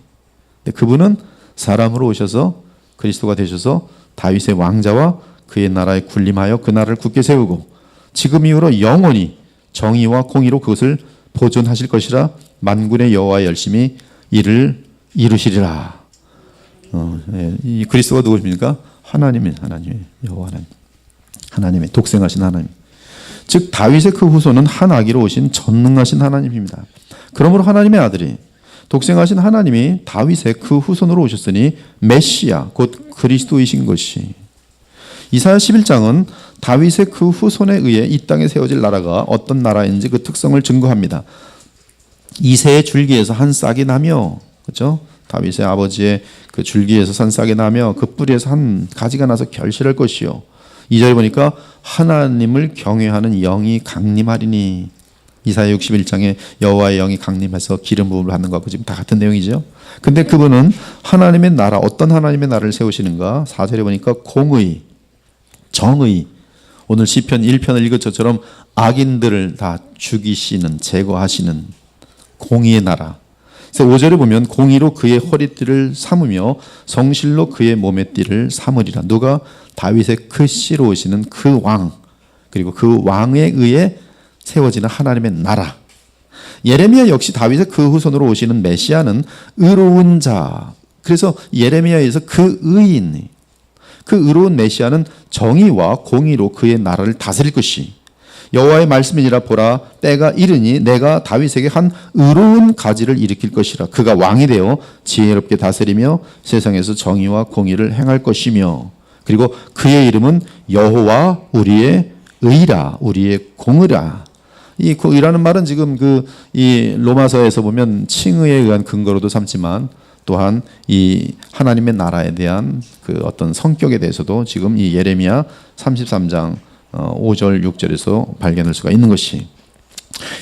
근데 그분은 사람으로 오셔서 그리스도가 되셔서 다윗의 왕자와 그의 나라에 군림하여 그 나라를 굳게 세우고 지금 이후로 영원히 정의와 공의로 그것을 보존하실 것이라. 만군의 여호와의 열심히 이를 이루시리라. 이 그리스도가 누구십니까? 하나님의 여호와 하나님의 독생하신 하나님. 즉 다윗의 그 후손은 한 아기로 오신 전능하신 하나님입니다. 그러므로 하나님의 아들이 독생하신 하나님이 다윗의 그 후손으로 오셨으니 메시아 곧 그리스도이신 것이. 이사야 11장은 다윗의 그 후손에 의해 이 땅에 세워질 나라가 어떤 나라인지 그 특성을 증거합니다. 이새의 줄기에서 한 싹이 나며, 그렇죠? 다윗의 아버지의 그 줄기에서 산 싹이 나며 그 뿌리에서 한 가지가 나서 결실할 것이요. 2절 보니까 하나님을 경외하는 영이 강림하리니. 이사야 61장에 여호와의 영이 강림해서 기름 부음을 받는 것하고 지금 다 같은 내용이죠. 근데 그분은 하나님의 나라, 어떤 하나님의 나라를 세우시는가? 4절에 보니까 공의, 정의. 오늘 시편 1편을 읽은 것처럼 악인들을 다 죽이시는, 제거하시는 공의의 나라. 그래서 5절에 보면 공의로 그의 허리띠를 삼으며 성실로 그의 몸의 띠를 삼으리라. 누가? 다윗의 그 씨로 오시는 그 왕, 그리고 그 왕에 의해 세워지는 하나님의 나라. 예레미야 역시 다윗의 그 후손으로 오시는 메시아는 의로운 자. 그래서 예레미야에서 그 의인, 그 의로운 메시아는 정의와 공의로 그의 나라를 다스릴 것이. 여호와의 말씀이니라. 보라, 때가 이르니 내가 다윗에게 한 의로운 가지를 일으킬 것이라. 그가 왕이 되어 지혜롭게 다스리며 세상에서 정의와 공의를 행할 것이며. 그리고 그의 이름은 여호와 우리의 의라, 우리의 공의라. 이 의라는 말은 지금 이 로마서에서 보면 칭의에 의한 근거로도 삼지만 또한 이 하나님의 나라에 대한 그 어떤 성격에 대해서도 지금 이 예레미야 33장 5절 6절에서 발견할 수가 있는 것이.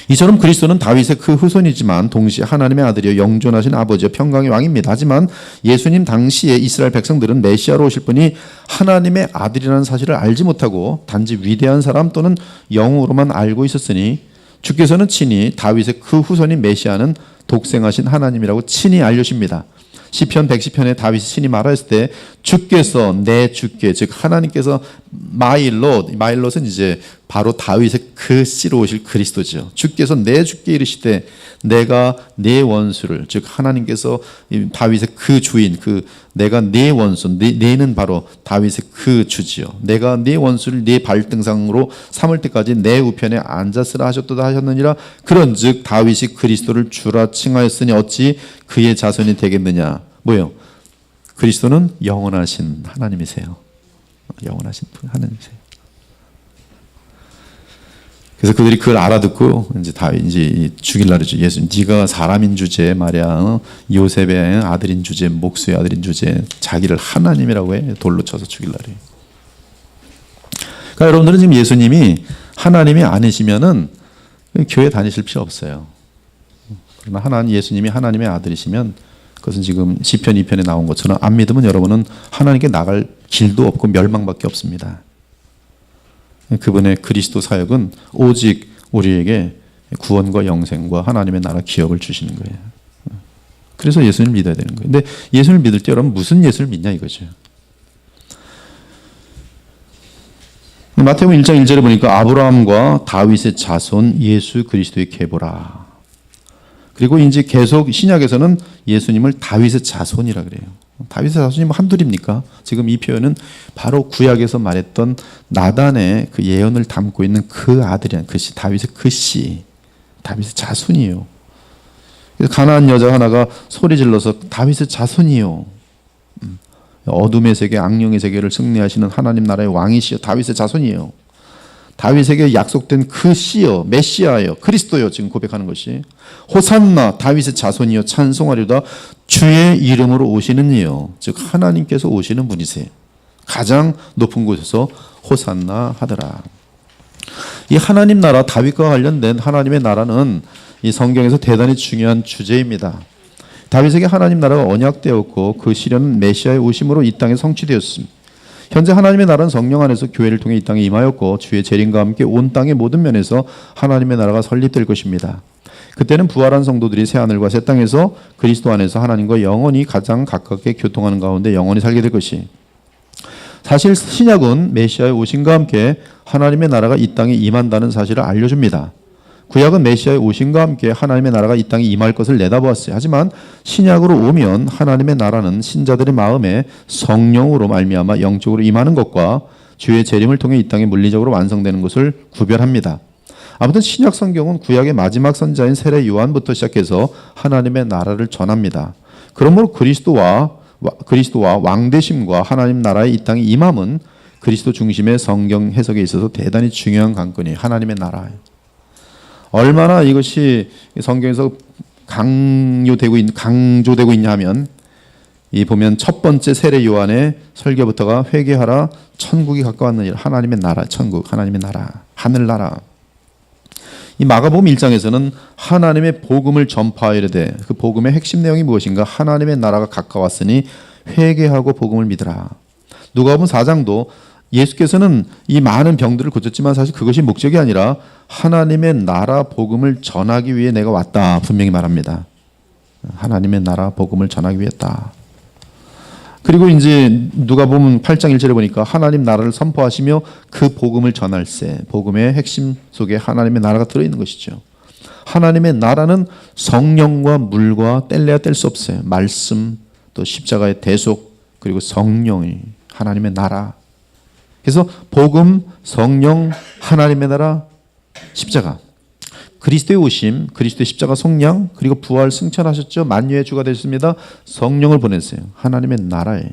이처럼 그리스도는 다윗의 그 후손이지만 동시에 하나님의 아들이요 영존하신 아버지요 평강의 왕입니다. 하지만 예수님 당시에 이스라엘 백성들은 메시아로 오실 분이 하나님의 아들이라는 사실을 알지 못하고 단지 위대한 사람 또는 영으로만 알고 있었으니 주께서는 친히 다윗의 그 후손인 메시아는 독생하신 하나님이라고 친히 알려주십니다. 시편 110편에 다윗이 친히 말하였을 때 주께서 내 주께, 즉 하나님께서 마일롯은 이제 바로 다윗의 그 씨로 오실 그리스도죠. 주께서 내 주께 이르시되 내가 네 원수를, 즉 하나님께서 다윗의 그 주인, 내가 네 원수, 네는 바로 다윗의 그 주지요. 내가 네 원수를 네 발등상으로 삼을 때까지 내 우편에 앉았으라 하셨도다 하셨느니라. 그런즉 다윗이 그리스도를 주라 칭하였으니 어찌 그의 자손이 되겠느냐. 뭐예요? 그리스도는 영원하신 하나님이세요. 영원하신 하나님이세요. 그래서 그들이 그걸 알아듣고 이제 죽일 날이죠. 예수님, 네가 사람인 주제 말이야, 요셉의 아들인 주제, 목수의 아들인 주제, 자기를 하나님이라고 해, 돌로 쳐서 죽일 날이에요. 그러니까 여러분들은 지금 예수님이 하나님이 아니시면은 교회 다니실 필요 없어요. 그러나 예수님이 하나님의 아들이시면, 그것은 지금 시편 2편에 나온 것처럼 안 믿으면 여러분은 하나님께 나갈 길도 없고 멸망밖에 없습니다. 그분의 그리스도 사역은 오직 우리에게 구원과 영생과 하나님의 나라 기업을 주시는 거예요. 그래서 예수님을 믿어야 되는 거예요. 근데 예수님을 믿을 때 여러분 무슨 예수를 믿냐 이거죠. 마태복음 1장 1절에 보니까 아브라함과 다윗의 자손 예수 그리스도의 계보라. 그리고 이제 계속 신약에서는 예수님을 다윗의 자손이라 그래요. 다윗의 자손이 한둘입니까? 지금 이 표현은 바로 구약에서 말했던 나단의 그 예언을 담고 있는 그 아들이란 그 씨, 다윗의 그 씨, 다윗의 자손이에요. 그래서 가나안 여자 하나가 소리 질러서 다윗의 자손이요. 어둠의 세계, 악령의 세계를 승리하시는 하나님 나라의 왕이시여, 다윗의 자손이에요. 다윗에게 약속된 그 씨여, 메시아여, 그리스도여, 지금 고백하는 것이. 호산나, 다윗의 자손이여, 찬송하리로다. 주의 이름으로 오시는 이여, 즉 하나님께서 오시는 분이세요. 가장 높은 곳에서 호산나 하더라. 이 하나님 나라, 다윗과 관련된 하나님의 나라는 이 성경에서 대단히 중요한 주제입니다. 다윗에게 하나님 나라가 언약되었고 그 시련은 메시아의 오심으로 이 땅에 성취되었습니다. 현재 하나님의 나라는 성령 안에서 교회를 통해 이 땅에 임하였고 주의 재림과 함께 온 땅의 모든 면에서 하나님의 나라가 설립될 것입니다. 그때는 부활한 성도들이 새 하늘과 새 땅에서 그리스도 안에서 하나님과 영원히 가장 가깝게 교통하는 가운데 영원히 살게 될 것이. 사실 신약은 메시아의 오심과 함께 하나님의 나라가 이 땅에 임한다는 사실을 알려줍니다. 구약은 메시아의 오심과 함께 하나님의 나라가 이 땅에 임할 것을 내다보았어요. 하지만 신약으로 오면 하나님의 나라는 신자들의 마음에 성령으로 말미암아 영적으로 임하는 것과 주의 재림을 통해 이 땅에 물리적으로 완성되는 것을 구별합니다. 아무튼 신약 성경은 구약의 마지막 선자인 세례 요한부터 시작해서 하나님의 나라를 전합니다. 그러므로 그리스도와 왕대심과 하나님 나라의 이 땅에 임함은 그리스도 중심의 성경 해석에 있어서 대단히 중요한 관건이에요. 하나님의 나라예요. 얼마나 이것이 성경에서 강조되고 있냐 하면, 이 보면 첫 번째 세례 요한의 설교부터가 회개하라, 천국이 가까웠느니라. 하나님의 나라, 천국, 하나님의 나라, 하늘나라. 이 마가복음 1장에서는 하나님의 복음을 전파하려 돼. 그 복음의 핵심 내용이 무엇인가? 하나님의 나라가 가까웠으니 회개하고 복음을 믿으라. 누가복음 4장도 예수께서는 이 많은 병들을 고쳤지만 사실 그것이 목적이 아니라 하나님의 나라 복음을 전하기 위해 내가 왔다, 분명히 말합니다. 하나님의 나라 복음을 전하기 위해 왔다. 그리고 이제 누가복음 8장 1절에 보니까 하나님 나라를 선포하시며 그 복음을 전할세. 복음의 핵심 속에 하나님의 나라가 들어있는 것이죠. 하나님의 나라는 성령과 물과 뗄래야 뗄 수 없어요. 말씀, 또 십자가의 대속, 그리고 성령이 하나님의 나라. 그래서 복음, 성령, 하나님의 나라, 십자가. 그리스도의 오심, 그리스도의 십자가 속량, 그리고 부활 승천하셨죠. 만유의 주가 되셨습니다. 성령을 보냈어요. 하나님의 나라에.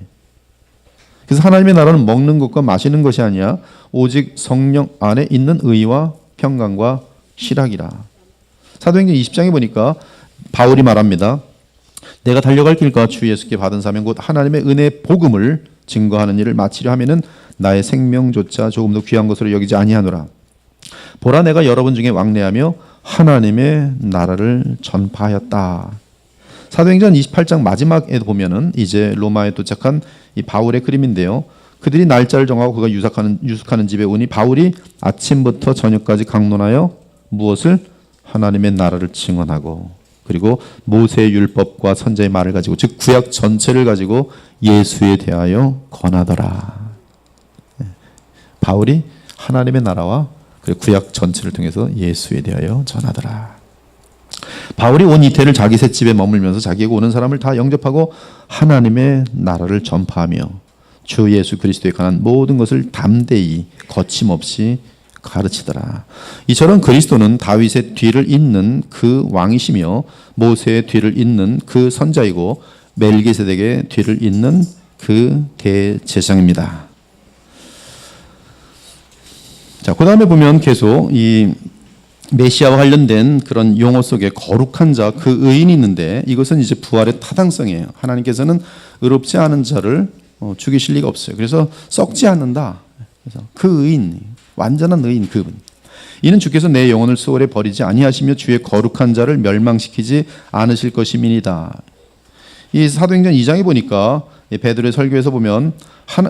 그래서 하나님의 나라는 먹는 것과 마시는 것이 아니야. 오직 성령 안에 있는 의와 평강과 실학이라. 사도행전 20장에 보니까 바울이 말합니다. 내가 달려갈 길과 주 예수께 받은 사명 곧 하나님의 은혜의 복음을 증거하는 일을 마치려 하면은 나의 생명조차 조금도 귀한 것으로 여기지 아니하노라. 보라, 내가 여러분 중에 왕래하며 하나님의 나라를 전파하였다. 사도행전 28장 마지막에 보면은 이제 로마에 도착한 이 바울의 그림인데요. 그들이 날짜를 정하고 그가 유숙하는 집에 오니 바울이 아침부터 저녁까지 강론하여 무엇을? 하나님의 나라를 증언하고, 그리고 모세의 율법과 선지자의 말을 가지고, 즉 구약 전체를 가지고 예수에 대하여 권하더라. 바울이 하나님의 나라와 그리고 구약 전체를 통해서 예수에 대하여 전하더라. 바울이 온 이태를 자기 셋집에 머물면서 자기에게 오는 사람을 다 영접하고 하나님의 나라를 전파하며 주 예수 그리스도에 관한 모든 것을 담대히 거침없이 가르치더라. 이처럼 그리스도는 다윗의 뒤를 잇는 그 왕이시며 모세의 뒤를 잇는 그 선자이고 멜기세덱의 뒤를 잇는 그 대제사장입니다. 자, 그 다음에 보면 계속 이 메시아와 관련된 그런 용어 속에 거룩한 자, 그 의인이 있는데 이것은 이제 부활의 타당성이에요. 하나님께서는 의롭지 않은 자를 죽이실 리가 없어요. 그래서 썩지 않는다. 그래서 그 의인, 완전한 의인 그분. 이는 주께서 내 영혼을 수월에 버리지 아니하시며 주의 거룩한 자를 멸망시키지 않으실 것임이니이다. 이 사도행전 2장에 보니까 베드로의 설교에서 보면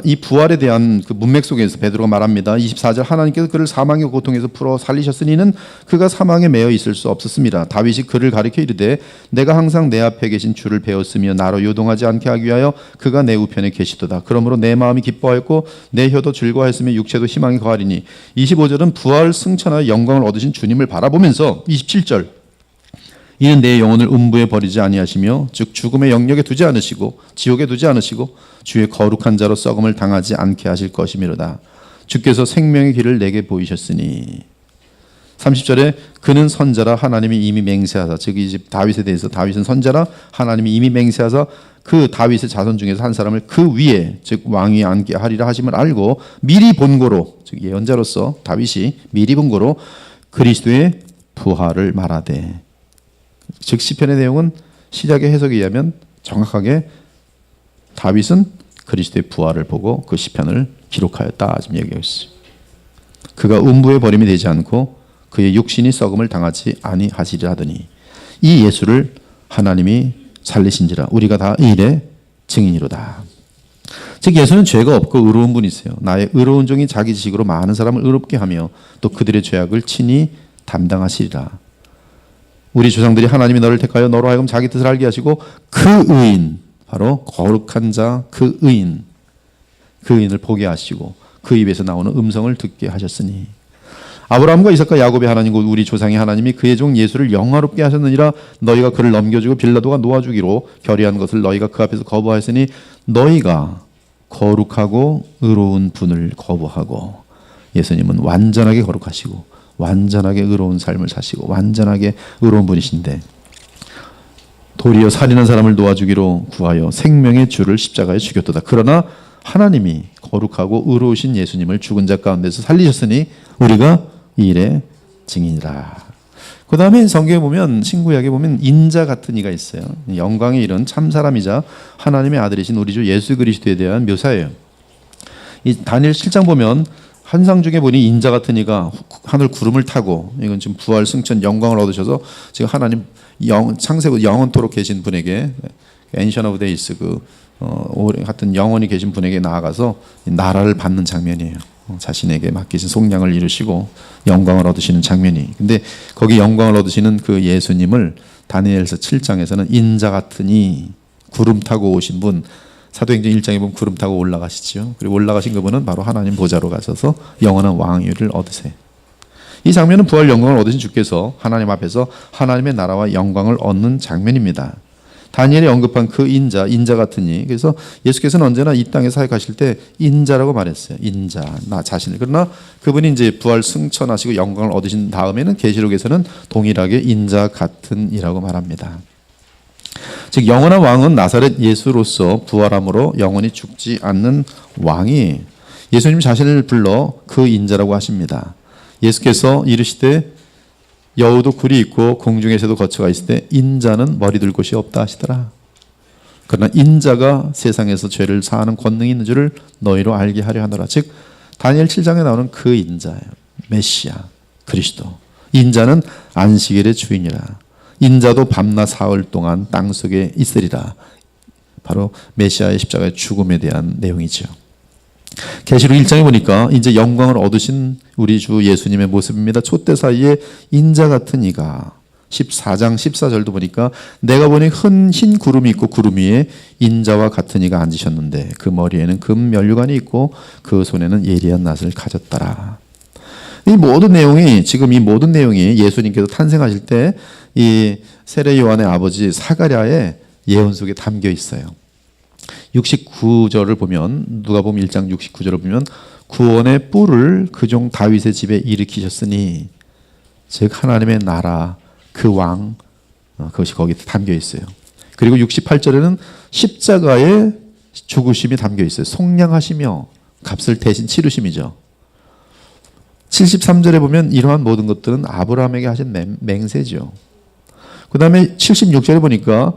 이 부활에 대한 그 문맥 속에서 베드로가 말합니다. 24절 하나님께서 그를 사망의 고통에서 풀어 살리셨으니는 그가 사망에 매여 있을 수 없었습니다. 다윗이 그를 가리켜 이르되 내가 항상 내 앞에 계신 주를 배웠으며 나로 요동하지 않게 하기 위하여 그가 내 우편에 계시도다. 그러므로 내 마음이 기뻐하였고 내 혀도 즐거워하였으며 육체도 희망이 거하리니. 25절은 부활 승천하여 영광을 얻으신 주님을 바라보면서 27절 이는 내 영혼을 음부에 버리지 아니하시며 즉 죽음의 영역에 두지 않으시고 지옥에 두지 않으시고 주의 거룩한 자로 썩음을 당하지 않게 하실 것이미로다. 주께서 생명의 길을 내게 보이셨으니. 30절에 그는 선자라 하나님이 이미 맹세하사, 즉 이 집 다윗에 대해서 다윗은 선자라 하나님이 이미 맹세하사 그 다윗의 자손 중에서 한 사람을 그 위에 즉 왕위에 앉게 하리라 하심을 알고 미리 본고로, 즉 예언자로서 다윗이 미리 본고로 그리스도의 부활을 말하되. 즉 시편의 내용은 시작의 해석에 의하면 정확하게 다윗은 그리스도의 부활을 보고 그 시편을 기록하였다 지금 얘기하고 있어요. 그가 음부의 버림이 되지 않고 그의 육신이 썩음을 당하지 아니하시리라 하더니 이 예수를 하나님이 살리신지라 우리가 다 이 일의 증인이로다. 즉 예수는 죄가 없고 의로운 분이세요. 나의 의로운 종이 자기 지식으로 많은 사람을 의롭게 하며 또 그들의 죄악을 친히 담당하시리라. 우리 조상들이 하나님이 너를 택하여 너로 하여금 자기 뜻을 알게 하시고 그 의인, 바로 거룩한 자 그 의인, 그 의인을 보게 하시고 그 입에서 나오는 음성을 듣게 하셨으니. 아브라함과 이삭과 야곱의 하나님과 우리 조상의 하나님이 그의 종 예수를 영화롭게 하셨느니라. 너희가 그를 넘겨주고 빌라도가 놓아주기로 결의한 것을 너희가 그 앞에서 거부하였으니 너희가 거룩하고 의로운 분을 거부하고. 예수님은 완전하게 거룩하시고 완전하게 의로운 삶을 사시고 완전하게 의로운 분이신데 도리어 살인한 사람을 놓아주기로 구하여 생명의 주를 십자가에 죽였도다. 그러나 하나님이 거룩하고 의로우신 예수님을 죽은 자 가운데서 살리셨으니 우리가 이 일의 증인이라. 그 다음에 성경에 보면 신구약에 보면 인자 같은 이가 있어요. 영광의 이른 참 사람이자 하나님의 아들이신 우리 주 예수 그리스도에 대한 묘사예요. 이 다니엘 7장 보면 환상 중에 보니 인자 같은 이가 하늘 구름을 타고, 이건 지금 부활 승천 영광을 얻으셔서 지금 하나님 창세부 영원토록 계신 분에게 Ancient of Days 하여튼 영원히 계신 분에게 나아가서 나라를 받는 장면이에요. 자신에게 맡기신 속량을 이루시고 영광을 얻으시는 장면이. 근데 거기 영광을 얻으시는 그 예수님을 다니엘서 7장에서는 인자 같으니 구름 타고 오신 분, 사도행전 1장에 보면 구름 타고 올라가시죠. 그리고 올라가신 그분은 바로 하나님 보좌로 가셔서 영원한 왕위를 얻으세요. 이 장면은 부활 영광을 얻으신 주께서 하나님 앞에서 하나님의 나라와 영광을 얻는 장면입니다. 다니엘이 언급한 그 인자 같은 이. 그래서 예수께서는 언제나 이 땅에 사역하실 때 인자라고 말했어요. 인자, 나 자신을. 그러나 그분이 이제 부활 승천하시고 영광을 얻으신 다음에는 계시록에서는 동일하게 인자 같은 이라고 말합니다. 즉 영원한 왕은 나사렛 예수로서 부활함으로 영원히 죽지 않는 왕이. 예수님 자신을 불러 그 인자라고 하십니다. 예수께서 이르시되 여우도 굴이 있고 공중에서도 거처가 있을 때 인자는 머리 둘 곳이 없다 하시더라. 그러나 인자가 세상에서 죄를 사하는 권능이 있는 줄을 너희로 알게 하려 하노라. 즉 다니엘 7장에 나오는 그 인자예요. 메시아 그리스도. 인자는 안식일의 주인이라. 인자도 밤낮 사흘 동안 땅속에 있으리라. 바로 메시아의 십자가의 죽음에 대한 내용이죠. 계시록 1장에 보니까 이제 영광을 얻으신 우리 주 예수님의 모습입니다. 촛대 사이에 인자 같은 이가. 14장 14절도 보니까 내가 보니 흰 구름이 있고 구름 위에 인자와 같은 이가 앉으셨는데 그 머리에는 금 면류관이 있고 그 손에는 예리한 낫을 가졌더라. 이 모든 내용이 예수님께서 탄생하실 때 이 세례 요한의 아버지 사가랴의 예언 속에 담겨 있어요. 69절을 보면, 누가복음 1장 69절을 보면 구원의 뿔을 그 종 다윗의 집에 일으키셨으니, 즉 하나님의 나라 그 왕, 그것이 거기에 담겨 있어요. 그리고 68절에는 십자가의 죽으심이 담겨 있어요. 속량하시며 값을 대신 치르심이죠. 73절에 보면 이러한 모든 것들은 아브라함에게 하신 맹세죠. 그 다음에 76절에 보니까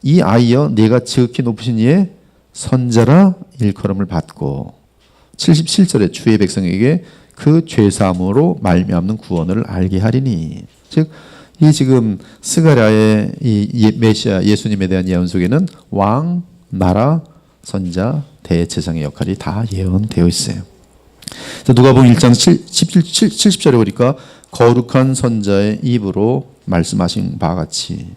이 아이여 네가 지극히 높으신 이의 선자라 일컬음을 받고, 77절에 주의 백성에게 그 죄사함으로 말미암는 구원을 알게 하리니, 즉 이 지금 스가랴의 이 메시아 예수님에 대한 예언 속에는 왕, 나라, 선자, 대제사장의 역할이 다 예언되어 있어요. 누가복음 1장 70절에 보니까 거룩한 선자의 입으로 말씀하신 바와 같이,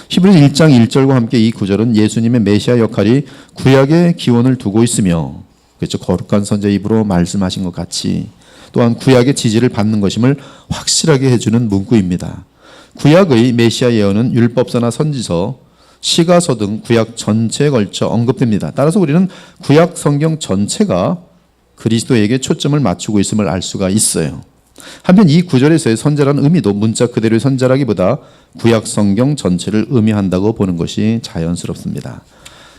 히브리서 1장 1절과 함께 이 구절은 예수님의 메시아 역할이 구약의 기원을 두고 있으며, 그렇죠, 거룩한 선자의 입으로 말씀하신 것 같이 또한 구약의 지지를 받는 것임을 확실하게 해주는 문구입니다. 구약의 메시아 예언은 율법서나 선지서, 시가서 등 구약 전체에 걸쳐 언급됩니다. 따라서 우리는 구약 성경 전체가 그리스도에게 초점을 맞추고 있음을 알 수가 있어요. 한편 이 구절에서의 선자라는 의미도 문자 그대로의 선자라기보다 구약 성경 전체를 의미한다고 보는 것이 자연스럽습니다.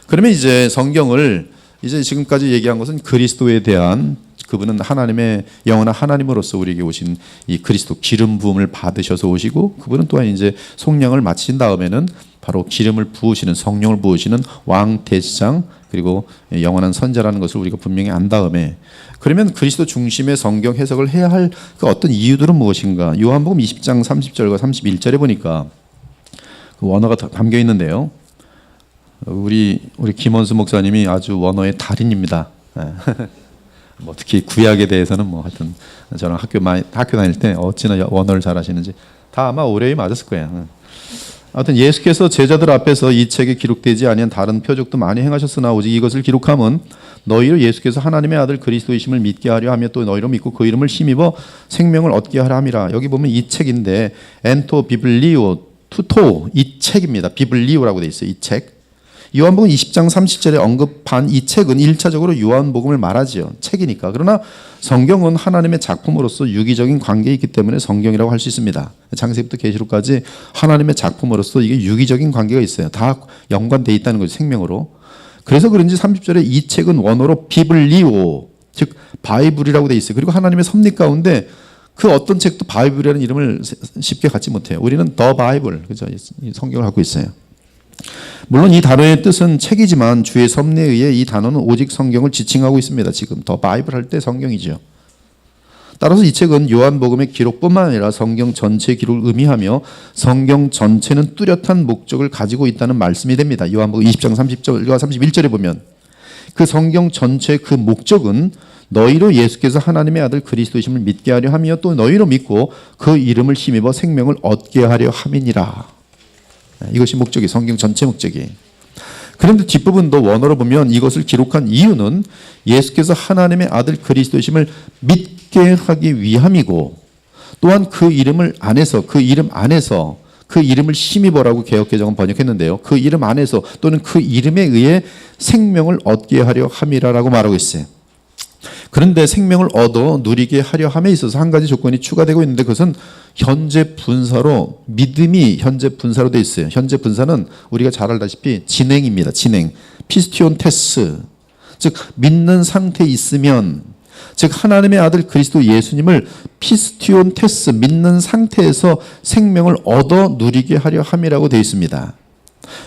그러면 이제 성경을 지금까지 얘기한 것은 그리스도에 대한, 그분은 하나님의 영원한 하나님으로서 우리에게 오신 이 그리스도, 기름 부음을 받으셔서 오시고, 그분은 또한 이제 속량을 마친 다음에는 바로 기름을 부으시는, 성령을 부으시는 왕 대제사장, 그리고 영원한 선자라는 것을 우리가 분명히 안 다음에, 그러면 그리스도 중심의 성경 해석을 해야 할 그 어떤 이유들은 무엇인가? 요한복음 20장 30절과 31절에 보니까 그 원어가 담겨 있는데요. 우리 김원수 목사님이 아주 원어의 달인입니다. 뭐 특히 구약에 대해서는 뭐 하여튼 저랑 학교 다닐 때 어찌나 원어를 잘하시는지 다 아마 오래이 맞았을 거예요. 하여튼 예수께서 제자들 앞에서 이 책에 기록되지 아니한 다른 표적도 많이 행하셨으나 오직 이것을 기록함은 너희로 예수께서 하나님의 아들 그리스도이심을 믿게 하려 하며 또 너희로 믿고 그 이름을 힘입어 생명을 얻게 하려 함이라. 여기 보면 이 책인데 엔토 비블리오 투토, 이 책입니다. 비블리오라고 돼 있어요. 이 책. 요한복음 20장 30절에 언급한 이 책은 1차적으로 요한복음을 말하지요. 책이니까. 그러나 성경은 하나님의 작품으로서 유기적인 관계에 있기 때문에 성경이라고 할 수 있습니다. 창세기부터 계시록까지 하나님의 작품으로서 이게 유기적인 관계가 있어요. 다 연관되어 있다는 거죠. 생명으로. 그래서 그런지 30절에 이 책은 원어로 비블리오, 즉 바이블이라고 돼 있어요. 그리고 하나님의 섭리 가운데 그 어떤 책도 바이블이라는 이름을 쉽게 갖지 못해요. 우리는 더 바이블, 그죠? 성경을 갖고 있어요. 물론 이 단어의 뜻은 책이지만 주의 섭리에 의해 이 단어는 오직 성경을 지칭하고 있습니다. 지금 더 바이블 할 때 성경이죠. 따라서 이 책은 요한복음의 기록뿐만 아니라 성경 전체의 기록을 의미하며 성경 전체는 뚜렷한 목적을 가지고 있다는 말씀이 됩니다. 요한복음 20장 30절과 31절에 보면 그 성경 전체의 그 목적은 너희로 예수께서 하나님의 아들 그리스도이심을 믿게 하려 하며 또 너희로 믿고 그 이름을 힘입어 생명을 얻게 하려 함이니라. 이것이 목적이, 성경 전체 목적이에요. 그런데 뒷부분도 원어로 보면 이것을 기록한 이유는 예수께서 하나님의 아들 그리스도이심을 믿게 하기 위함이고, 또한 그 이름을 안에서, 그 이름 안에서 그 이름을 힘입어라고 개역개정은 번역했는데요. 그 이름 안에서 또는 그 이름에 의해 생명을 얻게 하려 함이라라고 말하고 있어요. 그런데 생명을 얻어 누리게 하려 함에 있어서 한 가지 조건이 추가되고 있는데 그것은 현재 분사로, 믿음이 현재 분사로 되어 있어요. 현재 분사는 우리가 잘 알다시피 진행입니다. 진행. 피스티온 테스. 즉 믿는 상태에 있으면, 즉 하나님의 아들 그리스도 예수님을 피스티온 테스, 믿는 상태에서 생명을 얻어 누리게 하려 함이라고 되어 있습니다.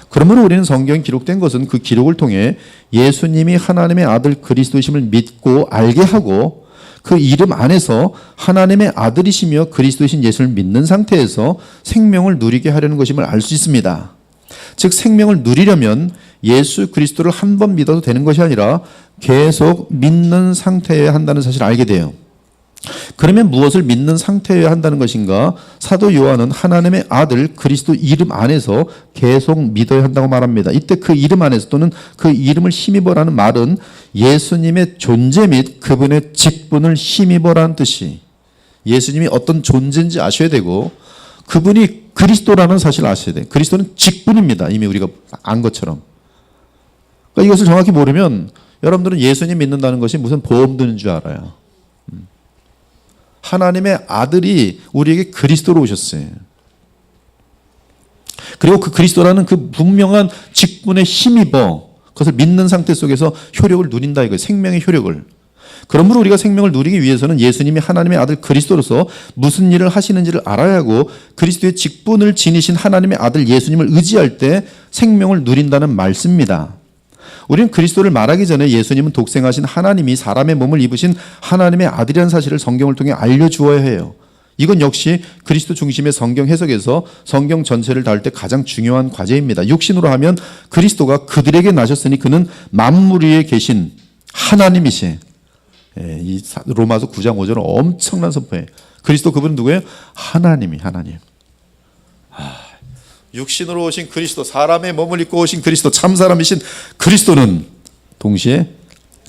그러므로 우리는 성경에 기록된 것은 그 기록을 통해 예수님이 하나님의 아들 그리스도이심을 믿고 알게 하고 그 이름 안에서 하나님의 아들이시며 그리스도이신 예수를 믿는 상태에서 생명을 누리게 하려는 것임을 알 수 있습니다. 즉 생명을 누리려면 예수 그리스도를 한 번 믿어도 되는 것이 아니라 계속 믿는 상태여야 한다는 사실을 알게 돼요. 그러면 무엇을 믿는 상태여야 한다는 것인가? 사도 요한은 하나님의 아들 그리스도 이름 안에서 계속 믿어야 한다고 말합니다. 이때 그 이름 안에서 또는 그 이름을 힘입어라는 말은 예수님의 존재 및 그분의 직분을 힘입어라는 뜻이, 예수님이 어떤 존재인지 아셔야 되고 그분이 그리스도라는 사실을 아셔야 돼요. 그리스도는 직분입니다. 이미 우리가 안 것처럼. 그러니까 이것을 정확히 모르면 여러분들은 예수님 믿는다는 것이 무슨 보험 드는 줄 알아요. 하나님의 아들이 우리에게 그리스도로 오셨어요. 그리고 그 그리스도라는 그 분명한 직분에 힘입어 그것을 믿는 상태 속에서 효력을 누린다 이거예요. 생명의 효력을. 그러므로 우리가 생명을 누리기 위해서는 예수님이 하나님의 아들 그리스도로서 무슨 일을 하시는지를 알아야 하고 그리스도의 직분을 지니신 하나님의 아들 예수님을 의지할 때 생명을 누린다는 말씀입니다. 우리는 그리스도를 말하기 전에 예수님은 독생하신 하나님이 사람의 몸을 입으신 하나님의 아들이라는 사실을 성경을 통해 알려주어야 해요. 이건 역시 그리스도 중심의 성경 해석에서 성경 전체를 다룰 때 가장 중요한 과제입니다. 육신으로 하면 그리스도가 그들에게 나셨으니 그는 만물 위에 계신 하나님이시. 이 로마서 9장 5절은 엄청난 선포예요. 그리스도 그분은 누구예요? 하나님. 육신으로 오신 그리스도, 사람의 몸을 입고 오신 그리스도, 참사람이신 그리스도는 동시에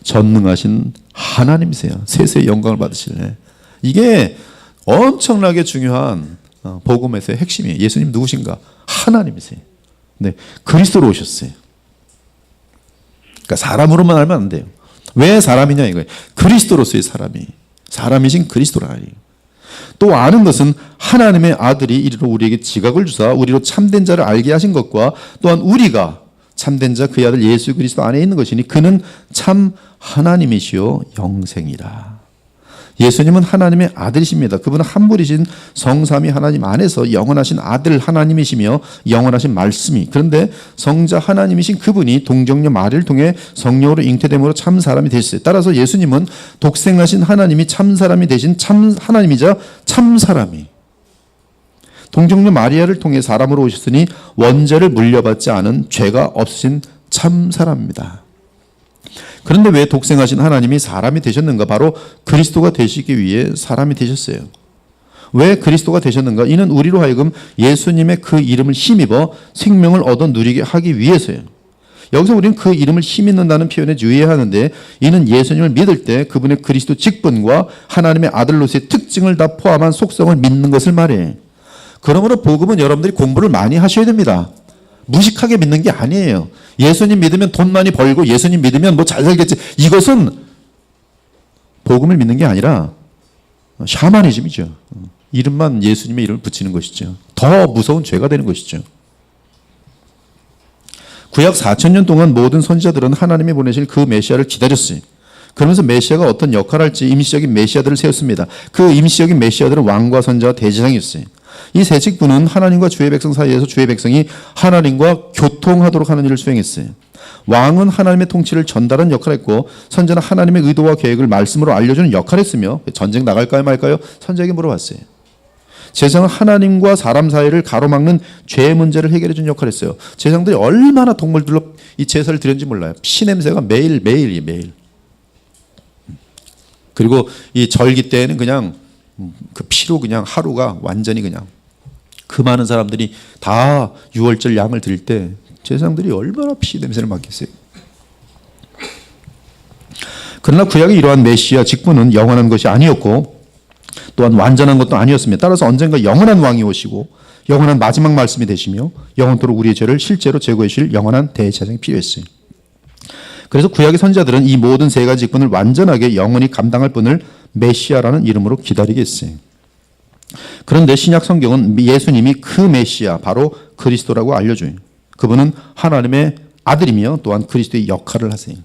전능하신 하나님이세요. 세세의 영광을 받으실래. 이게 엄청나게 중요한 복음에서의 핵심이에요. 예수님 누구신가? 하나님이세요. 네, 그리스도로 오셨어요. 그러니까 사람으로만 알면 안 돼요. 왜 사람이냐 이거예요. 그리스도로서의 사람이신 그리스도라. 또 아는 것은 하나님의 아들이 이리로 우리에게 지각을 주사 우리로 참된 자를 알게 하신 것과 또한 우리가 참된 자 그의 아들 예수 그리스도 안에 있는 것이니 그는 참 하나님이시요 영생이라. 예수님은 하나님의 아들이십니다. 그분은 한 분이신 성삼위 하나님 안에서 영원하신 아들 하나님이시며 영원하신 말씀이. 그런데 성자 하나님이신 그분이 동정녀 마리를 통해 성령으로 잉태됨으로 참 사람이 되셨어요. 따라서 예수님은 독생하신 하나님이 참 사람이 되신 참 하나님이자 참 사람이. 동정녀 마리아를 통해 사람으로 오셨으니 원죄를 물려받지 않은 죄가 없으신 참 사람입니다. 그런데 왜 독생하신 하나님이 사람이 되셨는가? 바로 그리스도가 되시기 위해 사람이 되셨어요. 왜 그리스도가 되셨는가? 이는 우리로 하여금 예수님의 그 이름을 힘입어 생명을 얻어 누리게 하기 위해서예요. 여기서 우리는 그 이름을 힘입는다는 표현에 주의해야 하는데 이는 예수님을 믿을 때 그분의 그리스도 직분과 하나님의 아들로서의 특징을 다 포함한 속성을 믿는 것을 말해요. 그러므로 복음은 여러분들이 공부를 많이 하셔야 됩니다. 무식하게 믿는 게 아니에요. 예수님 믿으면 돈 많이 벌고 예수님 믿으면 뭐 잘 살겠지. 이것은 복음을 믿는 게 아니라 샤머니즘이죠. 이름만 예수님의 이름을 붙이는 것이죠. 더 무서운 죄가 되는 것이죠. 구약 4,000년 동안 모든 선지자들은 하나님이 보내실 그 메시아를 기다렸어요. 그러면서 메시아가 어떤 역할을 할지 임시적인 메시아들을 세웠습니다. 그 임시적인 메시아들은 왕과 선지자와 대제사장이었어요. 이 세 직분은 하나님과 주의 백성 사이에서 주의 백성이 하나님과 교통하도록 하는 일을 수행했어요. 왕은 하나님의 통치를 전달하는 역할을 했고 선지자는 하나님의 의도와 계획을 말씀으로 알려주는 역할을 했으며 전쟁 나갈까요 말까요? 선지자에게 물어봤어요. 제사장은 하나님과 사람 사이를 가로막는 죄의 문제를 해결해 주는 역할을 했어요. 제사장들이 얼마나 동물들로 이 제사를 드렸는지 몰라요. 피 냄새가 매일. 그리고 이 절기 때에는 그냥 그 피로 그냥 하루가 완전히 그냥 그 많은 사람들이 다 유월절 양을 드릴 때 제사장들이 얼마나 피 냄새를 맡겠어요. 그러나 구약의 이러한 메시아 직분은 영원한 것이 아니었고 또한 완전한 것도 아니었습니다. 따라서 언젠가 영원한 왕이 오시고 영원한 마지막 말씀이 되시며 영원토록 우리의 죄를 실제로 제거해 주실 영원한 대제사장이 필요했어요. 그래서 구약의 선지자들은 이 모든 세 가지 직분을 완전하게 영원히 감당할 분을 메시아라는 이름으로 기다리게 했어요. 그런데 신약 성경은 예수님이 그 메시아 바로 그리스도라고 알려줘요. 그분은 하나님의 아들이며 또한 그리스도의 역할을 하세요.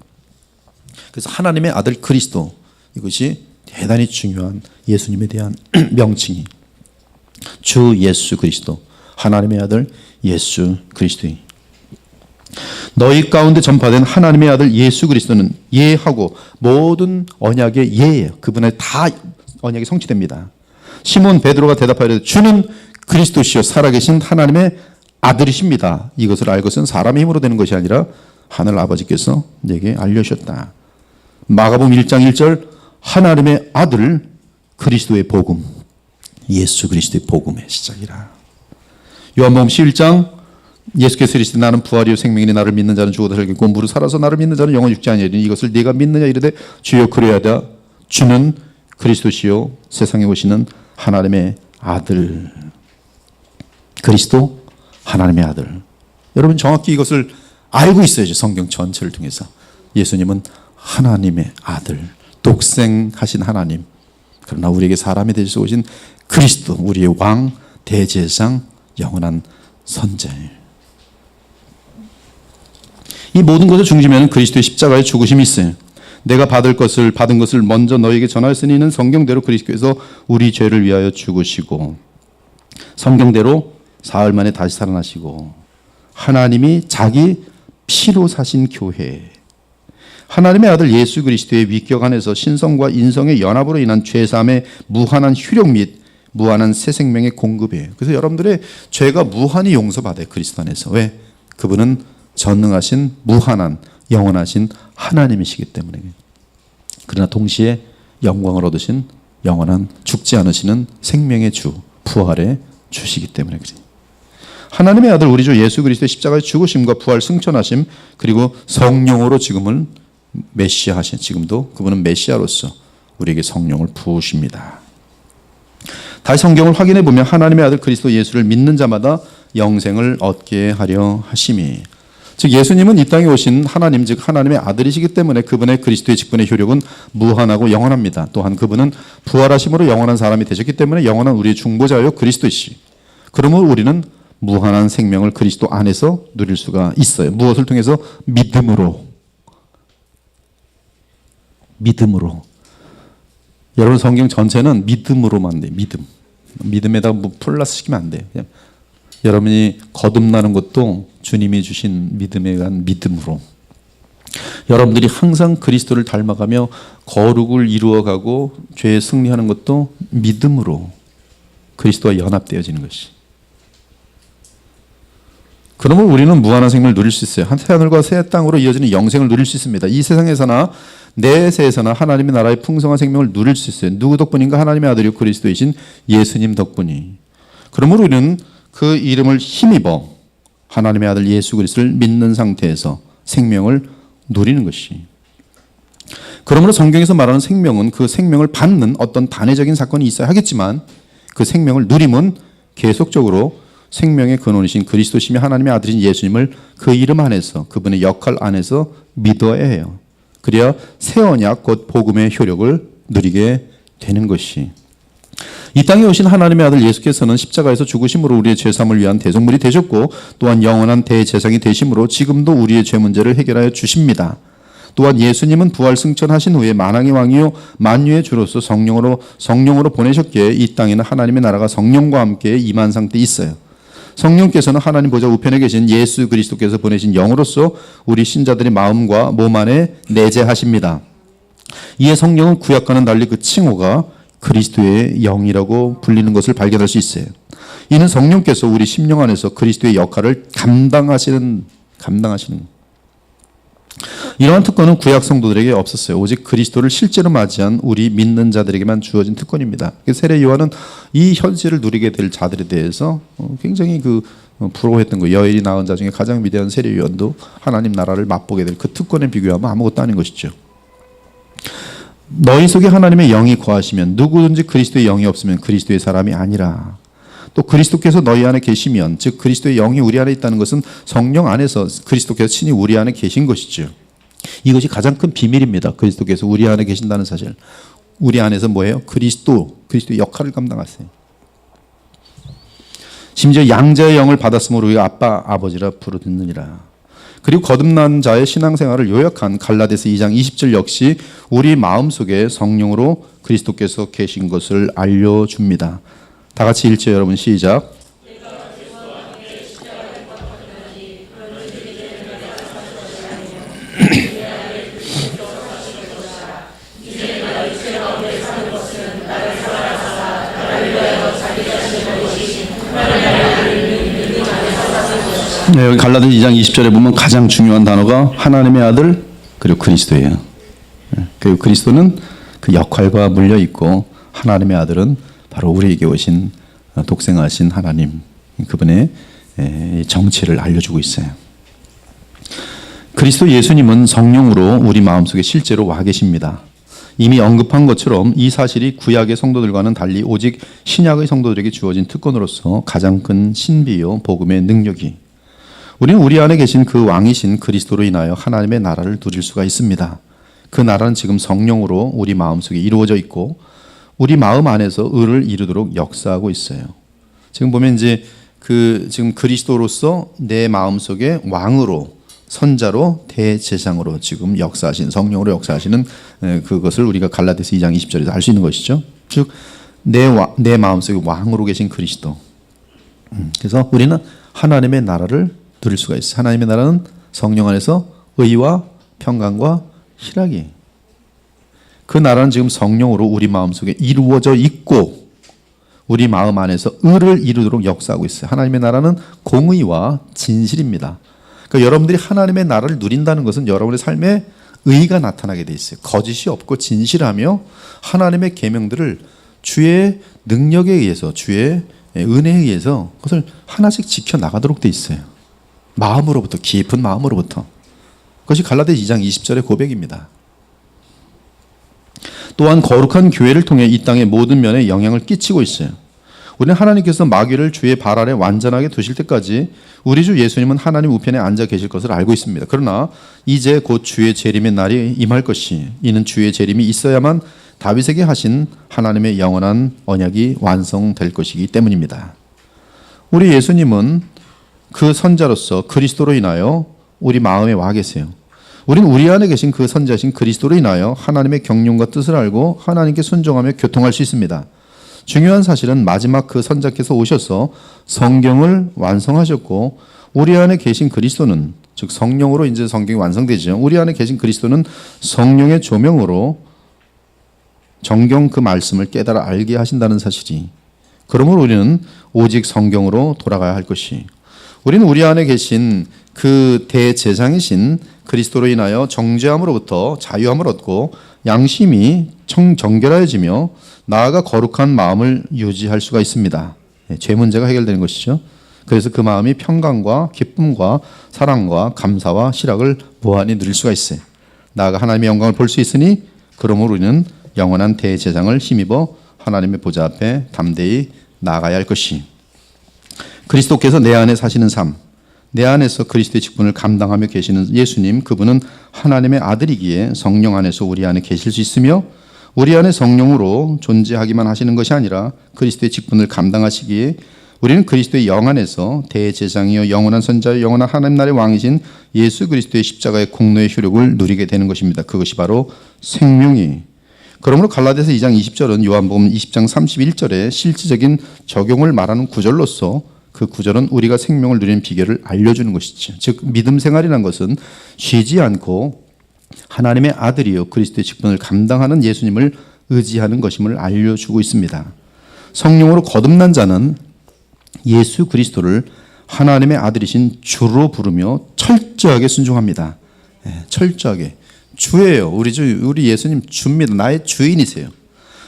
그래서 하나님의 아들 그리스도 이것이 대단히 중요한 예수님에 대한 명칭이 주 예수 그리스도 하나님의 아들 예수 그리스도이 너희 가운데 전파된 하나님의 아들 예수 그리스도는 예하고 모든 언약의 예예요. 그분의 다 언약이 성취됩니다. 시몬 베드로가 대답하여 주는 그리스도시요 살아계신 하나님의 아들이십니다. 이것을 알 것은 사람의 힘으로 되는 것이 아니라 하늘 아버지께서 내게 알려주셨다. 마가복음 1장 1절 하나님의 아들 그리스도의 복음 예수 그리스도의 복음의 시작이라. 요한복음 11장 예수께서 이르시되 나는 부활이요 생명이니 나를 믿는 자는 죽어도 살겠고 무릇 살아서 나를 믿는 자는 영원히 죽지 아니하리니 이것을 네가 믿느냐 이르되 주여 그리하다 주는 그리스도시요 세상에 오시는 하나님의 아들. 그리스도 하나님의 아들. 여러분 정확히 이것을 알고 있어야죠. 성경 전체를 통해서. 예수님은 하나님의 아들, 독생하신 하나님. 그러나 우리에게 사람이 되셔서 오신 그리스도, 우리의 왕, 대제사장, 영원한 선자예요. 이 모든 것의 중심에는 그리스도의 십자가의 죽으심이 있어요. 내가 받은 것을 먼저 너에게 전하였으니 이는 성경대로 그리스도께서 우리 죄를 위하여 죽으시고 성경대로 사흘 만에 다시 살아나시고 하나님이 자기 피로 사신 교회, 하나님의 아들 예수 그리스도의 위격 안에서 신성과 인성의 연합으로 인한 죄사함의 무한한 효력 및 무한한 새 생명의 공급이에요. 그래서 여러분들의 죄가 무한히 용서받아요. 그리스도 안에서. 왜? 그분은 전능하신 무한한 영원하신 하나님이시기 때문에. 그러나 동시에 영광을 얻으신 영원한 죽지 않으시는 생명의 주, 부활의 주시기 때문에 그래요. 하나님의 아들 우리 주 예수 그리스도의 십자가의 죽으심과 부활 승천하심, 그리고 성령으로 지금은 메시아 하신, 지금도 그분은 메시아로서 우리에게 성령을 부으십니다. 다시 성경을 확인해 보면 하나님의 아들 그리스도 예수를 믿는 자마다 영생을 얻게 하려 하심이, 즉 예수님은 이 땅에 오신 하나님, 즉 하나님의 아들이시기 때문에 그분의 그리스도의 직분의 효력은 무한하고 영원합니다. 또한 그분은 부활하심으로 영원한 사람이 되셨기 때문에 영원한 우리의 중보자요 그리스도이시. 그러므로 우리는 무한한 생명을 그리스도 안에서 누릴 수가 있어요. 무엇을 통해서? 믿음으로. 믿음으로. 여러분 성경 전체는 믿음으로만 돼요. 믿음에다가 뭐 플러스 시키면 안 돼요. 그냥 여러분이 거듭나는 것도 주님이 주신 믿음에 대한 믿음으로. 여러분들이 항상 그리스도를 닮아가며 거룩을 이루어가고 죄에 승리하는 것도 믿음으로 그리스도와 연합되어지는 것이. 그러면 우리는 무한한 생명을 누릴 수 있어요. 새 하늘과 새 땅으로 이어지는 영생을 누릴 수 있습니다. 이 세상에서나 내세에서나 하나님의 나라의 풍성한 생명을 누릴 수 있어요. 누구 덕분인가? 하나님의 아들이요 그리스도이신 예수님 덕분이. 그러므로 우리는 그 이름을 힘입어 하나님의 아들 예수 그리스도를 믿는 상태에서 생명을 누리는 것이. 그러므로 성경에서 말하는 생명은 그 생명을 받는 어떤 단회적인 사건이 있어야 하겠지만 그 생명을 누림은 계속적으로 생명의 근원이신 그리스도시며 하나님의 아들인 예수님을 그 이름 안에서, 그분의 역할 안에서 믿어야 해요. 그래야 새 언약 곧 복음의 효력을 누리게 되는 것이. 이 땅에 오신 하나님의 아들 예수께서는 십자가에서 죽으심으로 우리의 죄사함을 위한 대속물이 되셨고 또한 영원한 대제사장이 되심으로 지금도 우리의 죄 문제를 해결하여 주십니다. 또한 예수님은 부활 승천하신 후에 만왕의 왕이요 만유의 주로서 성령으로 보내셨기에 이 땅에는 하나님의 나라가 성령과 함께 임한 상태에 있어요. 성령께서는 하나님 보좌 우편에 계신 예수 그리스도께서 보내신 영으로서 우리 신자들의 마음과 몸 안에 내재하십니다. 이에 성령은 구약과는 달리 그 칭호가 그리스도의 영이라고 불리는 것을 발견할 수 있어요. 이는 성령께서 우리 심령 안에서 그리스도의 역할을 감당하시는 이러한 특권은 구약 성도들에게 없었어요. 오직 그리스도를 실제로 맞이한 우리 믿는 자들에게만 주어진 특권입니다. 세례 요한은 이 현실을 누리게 될 자들에 대해서 굉장히 부러워했던 거예요. 여인이 낳은 자 중에 가장 위대한 세례 요한도 하나님 나라를 맛보게 될 그 특권에 비교하면 아무것도 아닌 것이죠. 너희 속에 하나님의 영이 거하시면 누구든지 그리스도의 영이 없으면 그리스도의 사람이 아니라. 또 그리스도께서 너희 안에 계시면, 즉 그리스도의 영이 우리 안에 있다는 것은 성령 안에서 그리스도께서 친히 우리 안에 계신 것이죠. 이것이 가장 큰 비밀입니다. 그리스도께서 우리 안에 계신다는 사실. 우리 안에서 뭐예요? 그리스도의 역할을 감당하세요. 심지어 양자의 영을 받았으므로 우리가 아빠 아버지라 부르짖느니라. 그리고 거듭난 자의 신앙생활을 요약한 갈라디아서 2장 20절 역시 우리 마음속에 성령으로 그리스도께서 계신 것을 알려줍니다. 다 같이 읽죠. 여러분 시작. 네, 여기 갈라디아 2장 20절에 보면 가장 중요한 단어가 하나님의 아들 그리고 그리스도예요. 그리고 그리스도는 그 역할과 물려 있고 하나님의 아들은 바로 우리에게 오신 독생하신 하나님, 그분의 정체를 알려주고 있어요. 그리스도 예수님은 성령으로 우리 마음속에 실제로 와 계십니다. 이미 언급한 것처럼 이 사실이 구약의 성도들과는 달리 오직 신약의 성도들에게 주어진 특권으로서 가장 큰 신비요 복음의 능력이, 우리는 우리 안에 계신 그 왕이신 그리스도로 인하여 하나님의 나라를 누릴 수가 있습니다. 그 나라는 지금 성령으로 우리 마음속에 이루어져 있고 우리 마음 안에서 의를 이루도록 역사하고 있어요. 지금 보면 이제 지금 그리스도로서 내 마음속에 왕으로, 선자로, 대제사장으로 지금 역사하신, 성령으로 역사하시는 그것을 우리가 갈라디아서 2장 20절에서 알 수 있는 것이죠. 즉 내 마음속에 왕으로 계신 그리스도. 그래서 우리는 하나님의 나라를 누릴 수가 있어요. 하나님의 나라는 성령 안에서 의와 평강과 희락이, 그 나라는 지금 성령으로 우리 마음속에 이루어져 있고 우리 마음 안에서 의를 이루도록 역사하고 있어요. 하나님의 나라는 공의와 진실입니다. 그러니까 여러분들이 하나님의 나라를 누린다는 것은 여러분의 삶에 의가 나타나게 돼 있어요. 거짓이 없고 진실하며 하나님의 계명들을 주의 능력에 의해서, 주의 은혜에 의해서 그것을 하나씩 지켜나가도록 돼 있어요. 마음으로부터, 깊은 마음으로부터. 그것이 갈라디아 2장 20절의 고백입니다. 또한 거룩한 교회를 통해 이 땅의 모든 면에 영향을 끼치고 있어요. 우리는 하나님께서 마귀를 주의 발 아래 완전하게 두실 때까지 우리 주 예수님은 하나님 우편에 앉아 계실 것을 알고 있습니다. 그러나 이제 곧 주의 재림의 날이 임할 것이, 이는 주의 재림이 있어야만 다윗에게 하신 하나님의 영원한 언약이 완성될 것이기 때문입니다. 우리 예수님은 그 선자로서 그리스도로 인하여 우리 마음에 와 계세요. 우리는 우리 안에 계신 그 선자신 그리스도로 인하여 하나님의 경륜과 뜻을 알고 하나님께 순종하며 교통할 수 있습니다. 중요한 사실은 마지막 그 선자께서 오셔서 성경을 완성하셨고 우리 안에 계신 그리스도는, 즉 성령으로 이제 성경이 완성되죠. 우리 안에 계신 그리스도는 성령의 조명으로 정경 그 말씀을 깨달아 알게 하신다는 사실이, 그러므로 우리는 오직 성경으로 돌아가야 할 것이, 우리는 우리 안에 계신 그 대제사장이신 그리스도로 인하여 정죄함으로부터 자유함을 얻고 양심이 정결하여지며 나아가 거룩한 마음을 유지할 수가 있습니다. 죄 문제가 해결되는 것이죠. 그래서 그 마음이 평강과 기쁨과 사랑과 감사와 희락을 무한히 누릴 수가 있어요. 나아가 하나님의 영광을 볼 수 있으니 그러므로 우리는 영원한 대제사장을 힘입어 하나님의 보좌 앞에 담대히 나아가야 할 것이, 그리스도께서 내 안에 사시는 삶, 내 안에서 그리스도의 직분을 감당하며 계시는 예수님, 그분은 하나님의 아들이기에 성령 안에서 우리 안에 계실 수 있으며 우리 안에 성령으로 존재하기만 하시는 것이 아니라 그리스도의 직분을 감당하시기에 우리는 그리스도의 영 안에서 대제사장이요 영원한 선자요 영원한 하나님 나라의 왕이신 예수 그리스도의 십자가의 공로의 효력을 누리게 되는 것입니다. 그것이 바로 생명이. 그러므로 갈라디아서 2장 20절은 요한복음 20장 31절의 실질적인 적용을 말하는 구절로서 그 구절은 우리가 생명을 누리는 비결을 알려주는 것이죠. 즉 믿음 생활이라는 것은 쉬지 않고 하나님의 아들이요 그리스도의 직분을 감당하는 예수님을 의지하는 것임을 알려주고 있습니다. 성령으로 거듭난 자는 예수 그리스도를 하나님의 아들이신 주로 부르며 철저하게 순종합니다. 철저하게. 주예요. 우리 예수님 주입니다. 나의 주인이세요.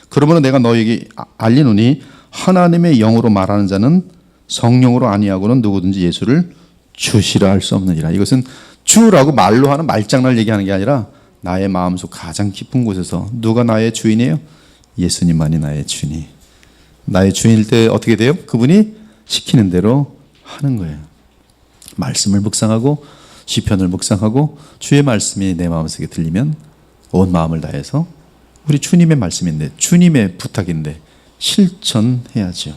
그러므로 내가 너에게 알리노니 하나님의 영으로 말하는 자는 성령으로 아니하고는 누구든지 예수를 주시라 할 수 없느니라. 이것은 주라고 말로 하는 말장난을 얘기하는 게 아니라 나의 마음속 가장 깊은 곳에서 누가 나의 주인이에요? 예수님만이 나의 주인이. 나의 주인일 때 어떻게 돼요? 그분이 시키는 대로 하는 거예요. 말씀을 묵상하고 시편을 묵상하고 주의 말씀이 내 마음속에 들리면 온 마음을 다해서, 우리 주님의 말씀인데 주님의 부탁인데 실천해야죠.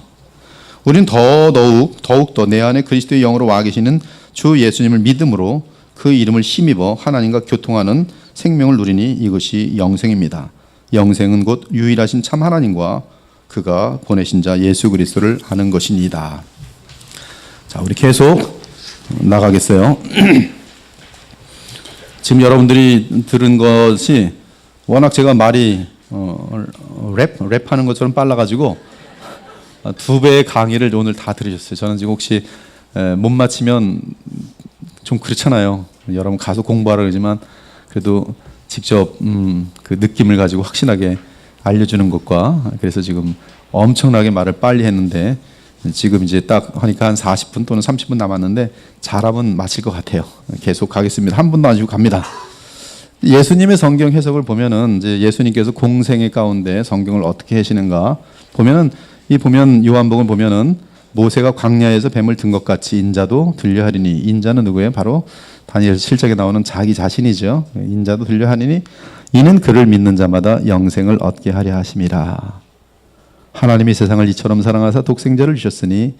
우리는 더욱더 내 안에 그리스도의 영으로 와 계시는 주 예수님을 믿음으로 그 이름을 힘입어 하나님과 교통하는 생명을 누리니 이것이 영생입니다. 영생은 곧 유일하신 참 하나님과 그가 보내신 자 예수 그리스도를 아는 것이니이다. 자, 우리 계속 나가겠어요. 지금 여러분들이 들은 것이 워낙 제가 말이 랩하는 것처럼 빨라가지고 2배의 강의를 오늘 다 들으셨어요. 저는 지금 혹시 못 맞히면 좀 그렇잖아요. 여러분 가서 공부하라 그러지만 그래도 직접 그 느낌을 가지고 확신하게 알려주는 것과, 그래서 지금 엄청나게 말을 빨리 했는데 지금 이제 딱 하니까 한 40분 또는 30분 남았는데 잘하면 마칠 것 같아요. 계속 가겠습니다. 한 분도 안 쉬고 갑니다. 예수님의 성경 해석을 보면은 이제 예수님께서 공생의 가운데 성경을 어떻게 하시는가 보면은 보면 요한복음을 보면은 모세가 광야에서 뱀을 든 것 같이 인자도 들려하리니, 인자는 누구예요? 바로 다니엘 7장에 나오는 자기 자신이죠. 인자도 들려하리니 이는 그를 믿는 자마다 영생을 얻게 하려 하심이라. 하나님이 세상을 이처럼 사랑하사 독생자를 주셨으니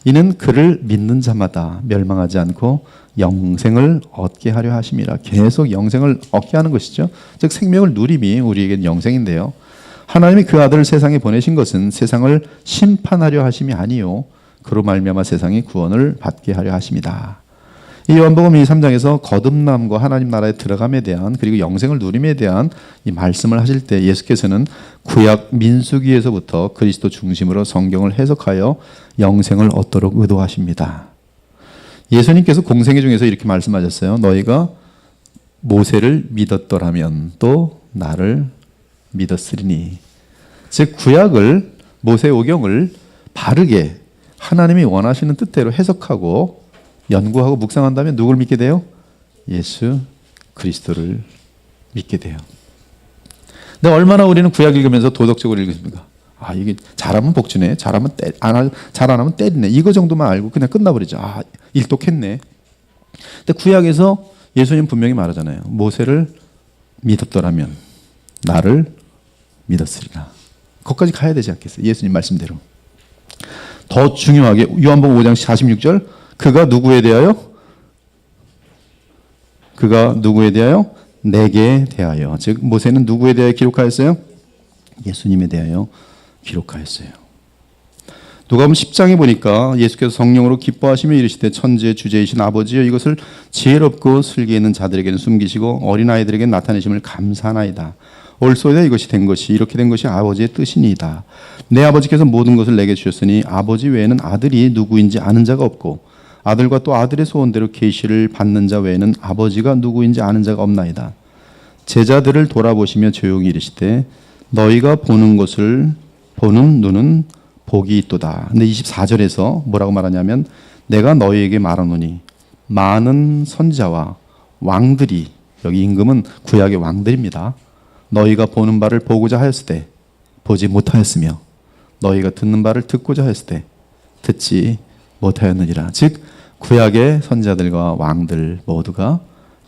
이는 그를 믿는 자마다 멸망하지 않고 영생을 얻게 하려 하심이라. 계속 영생을 얻게 하는 것이죠. 즉 생명을 누림이 우리에게는 영생인데요. 하나님이 그 아들을 세상에 보내신 것은 세상을 심판하려 하심이 아니요 그로 말미암아 세상이 구원을 받게 하려 하심이다. 이 요한복음 3장에서 거듭남과 하나님 나라에 들어감에 대한, 그리고 영생을 누림에 대한 이 말씀을 하실 때 예수께서는 구약 민수기에서부터 그리스도 중심으로 성경을 해석하여 영생을 얻도록 의도하십니다. 예수님께서 공생애 중에서 이렇게 말씀하셨어요. 너희가 모세를 믿었더라면 또 나를 믿었으리니. 즉 구약을, 모세 오경을 바르게 하나님이 원하시는 뜻대로 해석하고 연구하고 묵상한다면 누굴 믿게 돼요? 예수 그리스도를 믿게 돼요. 근데 얼마나 우리는 구약 읽으면서 도덕적으로 읽습니까? 아, 이게 잘하면 복주네, 잘하면 잘 안 하면 때리네, 이거 정도만 알고 그냥 끝나버리죠. 아, 일독했네. 근데 구약에서 예수님 분명히 말하잖아요. 모세를 믿었더라면 나를 믿었으리라. 거기까지 가야 되지 않겠어요? 예수님 말씀대로. 더 중요하게 요한복음 5장 46절, 그가 누구에 대하여? 그가 누구에 대하여? 내게 대하여. 즉 모세는 누구에 대하여 기록하였어요? 예수님에 대하여 기록하였어요. 누가복음 10장에 보니까 예수께서 성령으로 기뻐하시며 이르시되 천지의 주제이신 아버지여 이것을 지혜롭고 슬기 있는 자들에게는 숨기시고 어린아이들에게는 나타내심을 감사하나이다. 올소이다 이것이 된 것이 이렇게 된 것이 아버지의 뜻이니이다. 내 아버지께서 모든 것을 내게 주셨으니 아버지 외에는 아들이 누구인지 아는 자가 없고 아들과 또 아들의 소원대로 계시를 받는 자 외에는 아버지가 누구인지 아는 자가 없나이다. 제자들을 돌아보시며 조용히 이르시되 너희가 보는 것을 보는 눈은 복이 있도다. 근데 24절에서 뭐라고 말하냐면 내가 너희에게 말하노니 많은 선지자와 왕들이, 여기 임금은 구약의 왕들입니다. 너희가 보는 바를 보고자 하였을 때 보지 못하였으며 너희가 듣는 바를 듣고자 하였을 때 듣지 못하였느니라. 즉 구약의 선지자들과 왕들 모두가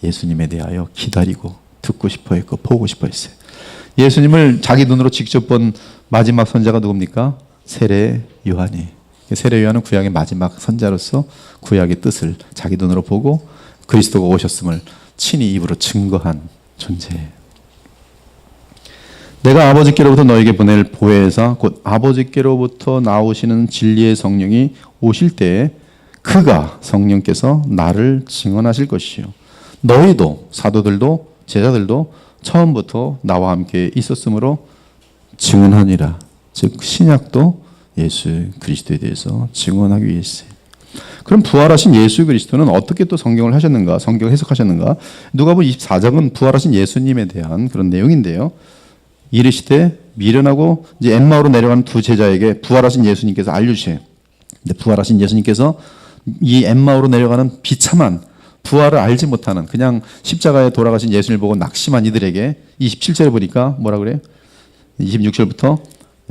예수님에 대하여 기다리고 듣고 싶어 했고 보고 싶어 했어요. 예수님을 자기 눈으로 직접 본 마지막 선지자가 누굽니까? 세례 요한이. 세례 요한은 구약의 마지막 선지자로서 구약의 뜻을 자기 눈으로 보고 그리스도가 오셨음을 친히 입으로 증거한 존재예요. 내가 아버지께로부터 너에게 보낼 보혜사 곧 아버지께로부터 나오시는 진리의 성령이 오실 때에 그가 성령께서 나를 증언하실 것이요 너희도 사도들도 제자들도 처음부터 나와 함께 있었으므로 증언하니라. 즉 신약도 예수 그리스도에 대해서 증언하기 위해서요. 그럼 부활하신 예수 그리스도는 어떻게 또 성경을 하셨는가, 성경을 해석하셨는가? 누가복음 24장은 부활하신 예수님에 대한 그런 내용인데요. 이르시되 미련하고 이제 엠마오로 내려가는 두 제자에게 부활하신 예수님께서 알려주세요. 근데 부활하신 예수님께서 이 엠마오로 내려가는 비참한 부활을 알지 못하는 그냥 십자가에 돌아가신 예수님을 보고 낙심한 이들에게 27절에 보니까 뭐라 그래요? 26절부터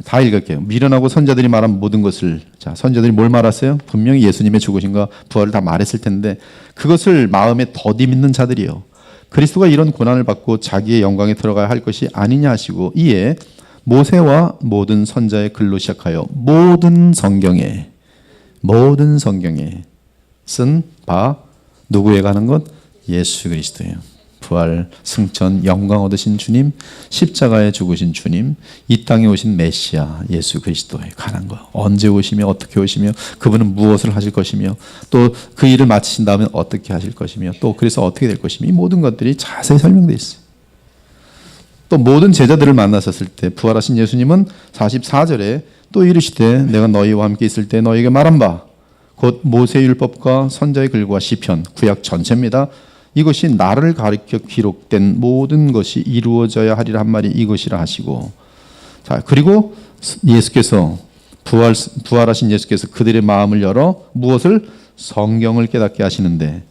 다 읽을게요. 미련하고 선자들이 말한 모든 것을, 자, 선자들이 뭘 말했어요? 분명히 예수님의 죽으심과 부활을 다 말했을 텐데 그것을 마음에 더디 믿는 자들이요. 그리스도가 이런 고난을 받고 자기의 영광에 들어가야 할 것이 아니냐 하시고 이에 모세와 모든 선자의 글로 시작하여 모든 성경에 쓴 바 누구에 가는 것? 예수 그리스도예요. 부활, 승천, 영광 얻으신 주님, 십자가에 죽으신 주님, 이 땅에 오신 메시아 예수 그리스도에 관한 거. 언제 오시며 어떻게 오시며 그분은 무엇을 하실 것이며 또 그 일을 마치신 다음에 어떻게 하실 것이며 또 그래서 어떻게 될 것이며 이 모든 것들이 자세히 설명되어 있어요. 또 모든 제자들을 만나셨을 때 부활하신 예수님은 44절에 또 이르시되 내가 너희와 함께 있을 때 너희에게 말한 바 곧 모세의 율법과 선자의 글과 시편, 구약 전체입니다. 이것이 나를 가리켜 기록된 모든 것이 이루어져야 하리라 한 말이 이것이라 하시고, 자, 그리고 예수께서 부활하신 예수께서 그들의 마음을 열어 무엇을? 성경을 깨닫게 하시는데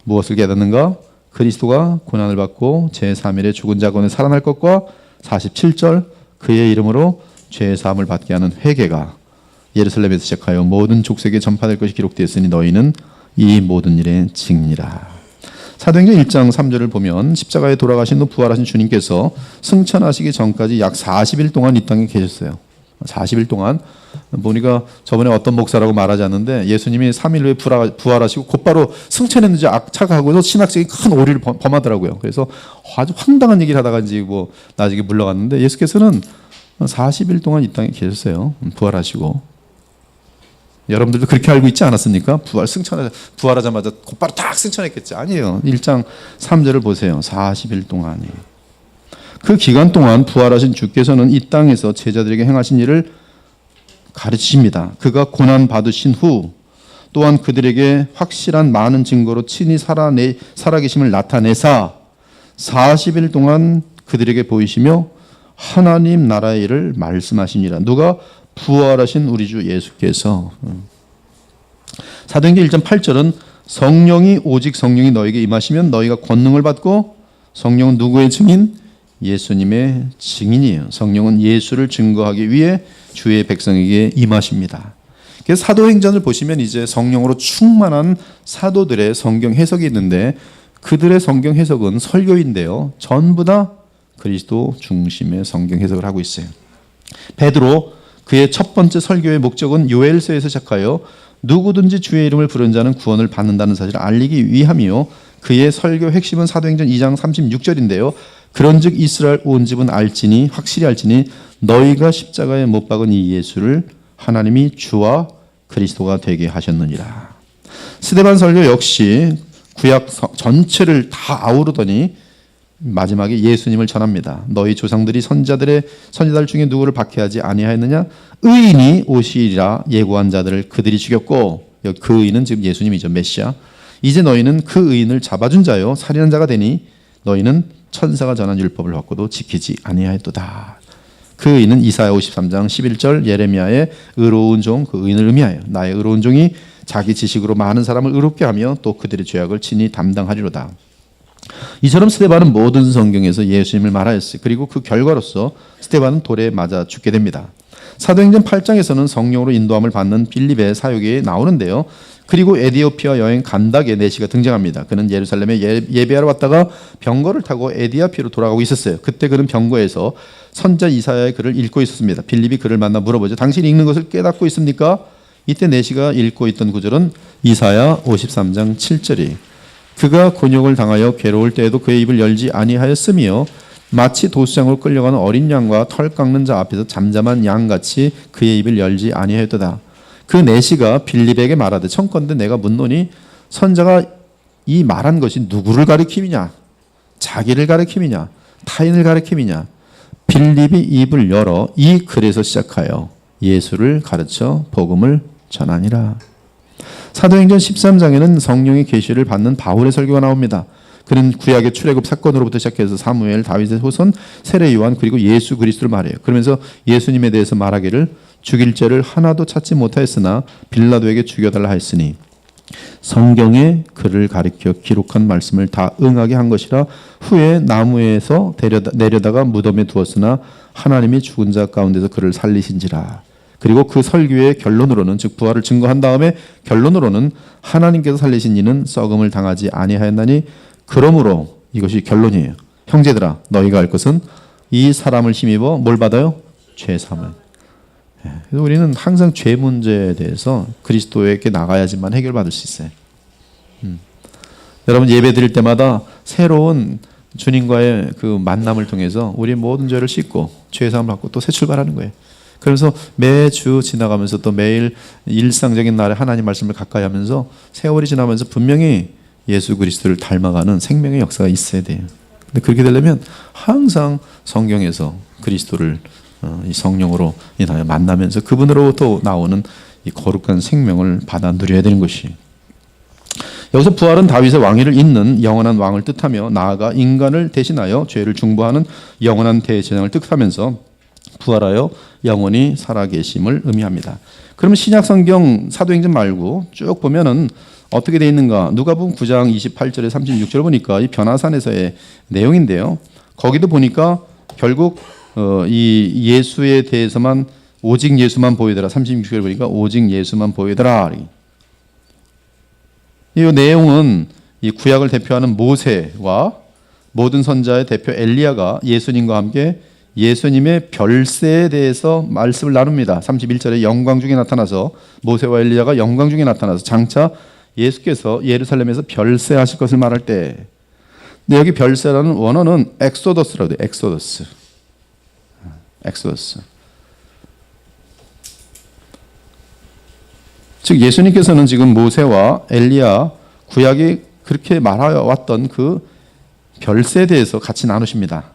무엇을 깨닫는가? 그리스도가 고난을 받고 제3일에 죽은 자 가운데 살아날 것과 47절 그의 이름으로 죄 사함을 받게 하는 회개가 예루살렘에서 시작하여 모든 족속에 전파될 것이 기록되었으니 너희는 이 모든 일의 증인이라. 사도행전 1장 3절을 보면 십자가에 돌아가신 후 부활하신 주님께서 승천하시기 전까지 약 40일 동안 이 땅에 계셨어요. 40일 동안 보니까 저번에 어떤 목사라고 말하지 않는데 예수님이 3일 후에 부활하시고 곧바로 승천했는지 착각하고서 신학적인 큰 오류를 범하더라고요. 그래서 아주 황당한 얘기를 하다가 이제 뭐 나중에 물러갔는데 예수께서는 40일 동안 이 땅에 계셨어요. 부활하시고. 여러분들도 그렇게 알고 있지 않았습니까? 부활하자마자 곧바로 딱 승천했겠지. 아니에요. 1장 3절을 보세요. 40일 동안이. 그 기간 동안 부활하신 주께서는 이 땅에서 제자들에게 행하신 일을 가르치십니다. 그가 고난 받으신 후 또한 그들에게 확실한 많은 증거로 친히 살아계심을 나타내사 40일 동안 그들에게 보이시며 하나님 나라의 일을 말씀하시니라. 누가? 부활하신 우리 주 예수께서. 사도행전 1장 8절은 성령이 오직 성령이 너에게 임하시면 너희가 권능을 받고 성령은 누구의 증인? 예수님의 증인이에요. 성령은 예수를 증거하기 위해 주의 백성에게 임하십니다. 그래서 사도행전을 보시면 이제 성령으로 충만한 사도들의 성경 해석이 있는데 그들의 성경 해석은 설교인데요. 전부 다 그리스도 중심의 성경 해석을 하고 있어요. 베드로 그의 첫 번째 설교의 목적은 요엘서에서 시작하여 누구든지 주의 이름을 부른 자는 구원을 받는다는 사실을 알리기 위함이요. 그의 설교 핵심은 사도행전 2장 36절인데요. 그런즉 이스라엘 온 집은 알지니 확실히 알지니 너희가 십자가에 못 박은 이 예수를 하나님이 주와 그리스도가 되게 하셨느니라. 스데반 설교 역시 구약 전체를 다 아우르더니 마지막에 예수님을 전합니다. 너희 조상들이 선지자들 중에 누구를 박해하지 아니하였느냐? 의인이 오시리라 예고한 자들을 그들이 죽였고, 그 의인은 지금 예수님이죠. 메시아. 이제 너희는 그 의인을 잡아준 자요 살인한 자가 되니 너희는 천사가 전한 율법을 받고도 지키지 아니하였도다. 그 의인은 이사야 53장 11절 예레미야의 의로운 종, 그 의인을 의미하여 나의 의로운 종이 자기 지식으로 많은 사람을 의롭게 하며 또 그들의 죄악을 친히 담당하리로다. 이처럼 스데반은 모든 성경에서 예수님을 말하였어요. 그리고 그 결과로서 스데반은 돌에 맞아 죽게 됩니다. 사도행전 8장에서는 성령으로 인도함을 받는 빌립의 사역이 나오는데요. 그리고 에디오피아 여행 간닥의 내시가 등장합니다. 그는 예루살렘에 예배하러 왔다가 병거를 타고 에디오피아로 돌아가고 있었어요. 그때 그는 병거에서 선자 이사야의 글을 읽고 있었습니다. 빌립이 그를 만나 물어보죠. 당신이 읽는 것을 깨닫고 있습니까? 이때 내시가 읽고 있던 구절은 이사야 53장 7절이 그가 곤욕을 당하여 괴로울 때에도 그의 입을 열지 아니하였으며 마치 도수장으로 끌려가는 어린 양과 털 깎는 자 앞에서 잠잠한 양같이 그의 입을 열지 아니하였도다. 그 내시가 빌립에게 말하되 청컨대 내가 묻노니 선자가 이 말한 것이 누구를 가리킴이냐? 자기를 가리킴이냐? 타인을 가리킴이냐? 빌립이 입을 열어 이 글에서 시작하여 예수를 가르쳐 복음을 전하니라. 사도행전 13장에는 성령의 계시를 받는 바울의 설교가 나옵니다. 그는 구약의 출애굽 사건으로부터 시작해서 사무엘, 다윗의 후손, 세례 요한 그리고 예수 그리스도를 말해요. 그러면서 예수님에 대해서 말하기를 죽일 죄를 하나도 찾지 못하였으나 빌라도에게 죽여달라 하였으니 성경에 그를 가리켜 기록한 말씀을 다 응하게 한 것이라. 후에 나무에서 내려다가 무덤에 두었으나 하나님이 죽은 자 가운데서 그를 살리신지라. 그리고 그 설교의 결론으로는 즉 부활을 증거한 다음에 결론으로는 하나님께서 살리신 이는 썩음을 당하지 아니하였나니 그러므로 이것이 결론이에요. 형제들아 너희가 알 것은 이 사람을 힘입어 뭘 받아요? 죄사함을. 그래서 우리는 항상 죄 문제에 대해서 그리스도에게 나가야지만 해결받을 수 있어요. 여러분 예배 드릴 때마다 새로운 주님과의 그 만남을 통해서 우리 모든 죄를 씻고 죄사함을 받고 또 새 출발하는 거예요. 그래서 매주 지나가면서 또 매일 일상적인 날에 하나님 말씀을 가까이 하면서 세월이 지나면서 분명히 예수 그리스도를 닮아가는 생명의 역사가 있어야 돼요. 근데 그렇게 되려면 항상 성경에서 그리스도를 이 성령으로 인하여 만나면서 그분으로부터 나오는 이 거룩한 생명을 받아 누려야 되는 것이. 여기서 부활은 다윗의 왕위를 잇는 영원한 왕을 뜻하며 나아가 인간을 대신하여 죄를 중보하는 영원한 대제사장을 뜻하면서 부활하여 영원히 살아계심을 의미합니다. 그러면 신약 성경 사도행전 말고 쭉 보면은 어떻게 되어 있는가? 누가복음 9장 28절에 36절 보니까 이 변화산에서의 내용인데요. 거기도 보니까 결국 이 예수에 대해서만 오직 예수만 보이더라. 36절 보니까 오직 예수만 보이더라. 이 내용은 이 구약을 대표하는 모세와 모든 선자의 대표 엘리야가 예수님과 함께 예수님의 별세에 대해서 말씀을 나눕니다. 31절에 영광 중에 나타나서 모세와 엘리야가 영광 중에 나타나서 장차 예수께서 예루살렘에서 별세하실 것을 말할 때, 근데 여기 별세라는 원어는 엑소더스라고 돼요. 엑소더스. 즉 예수님께서는 지금 모세와 엘리야 구약이 그렇게 말하여 왔던 그 별세에 대해서 같이 나누십니다.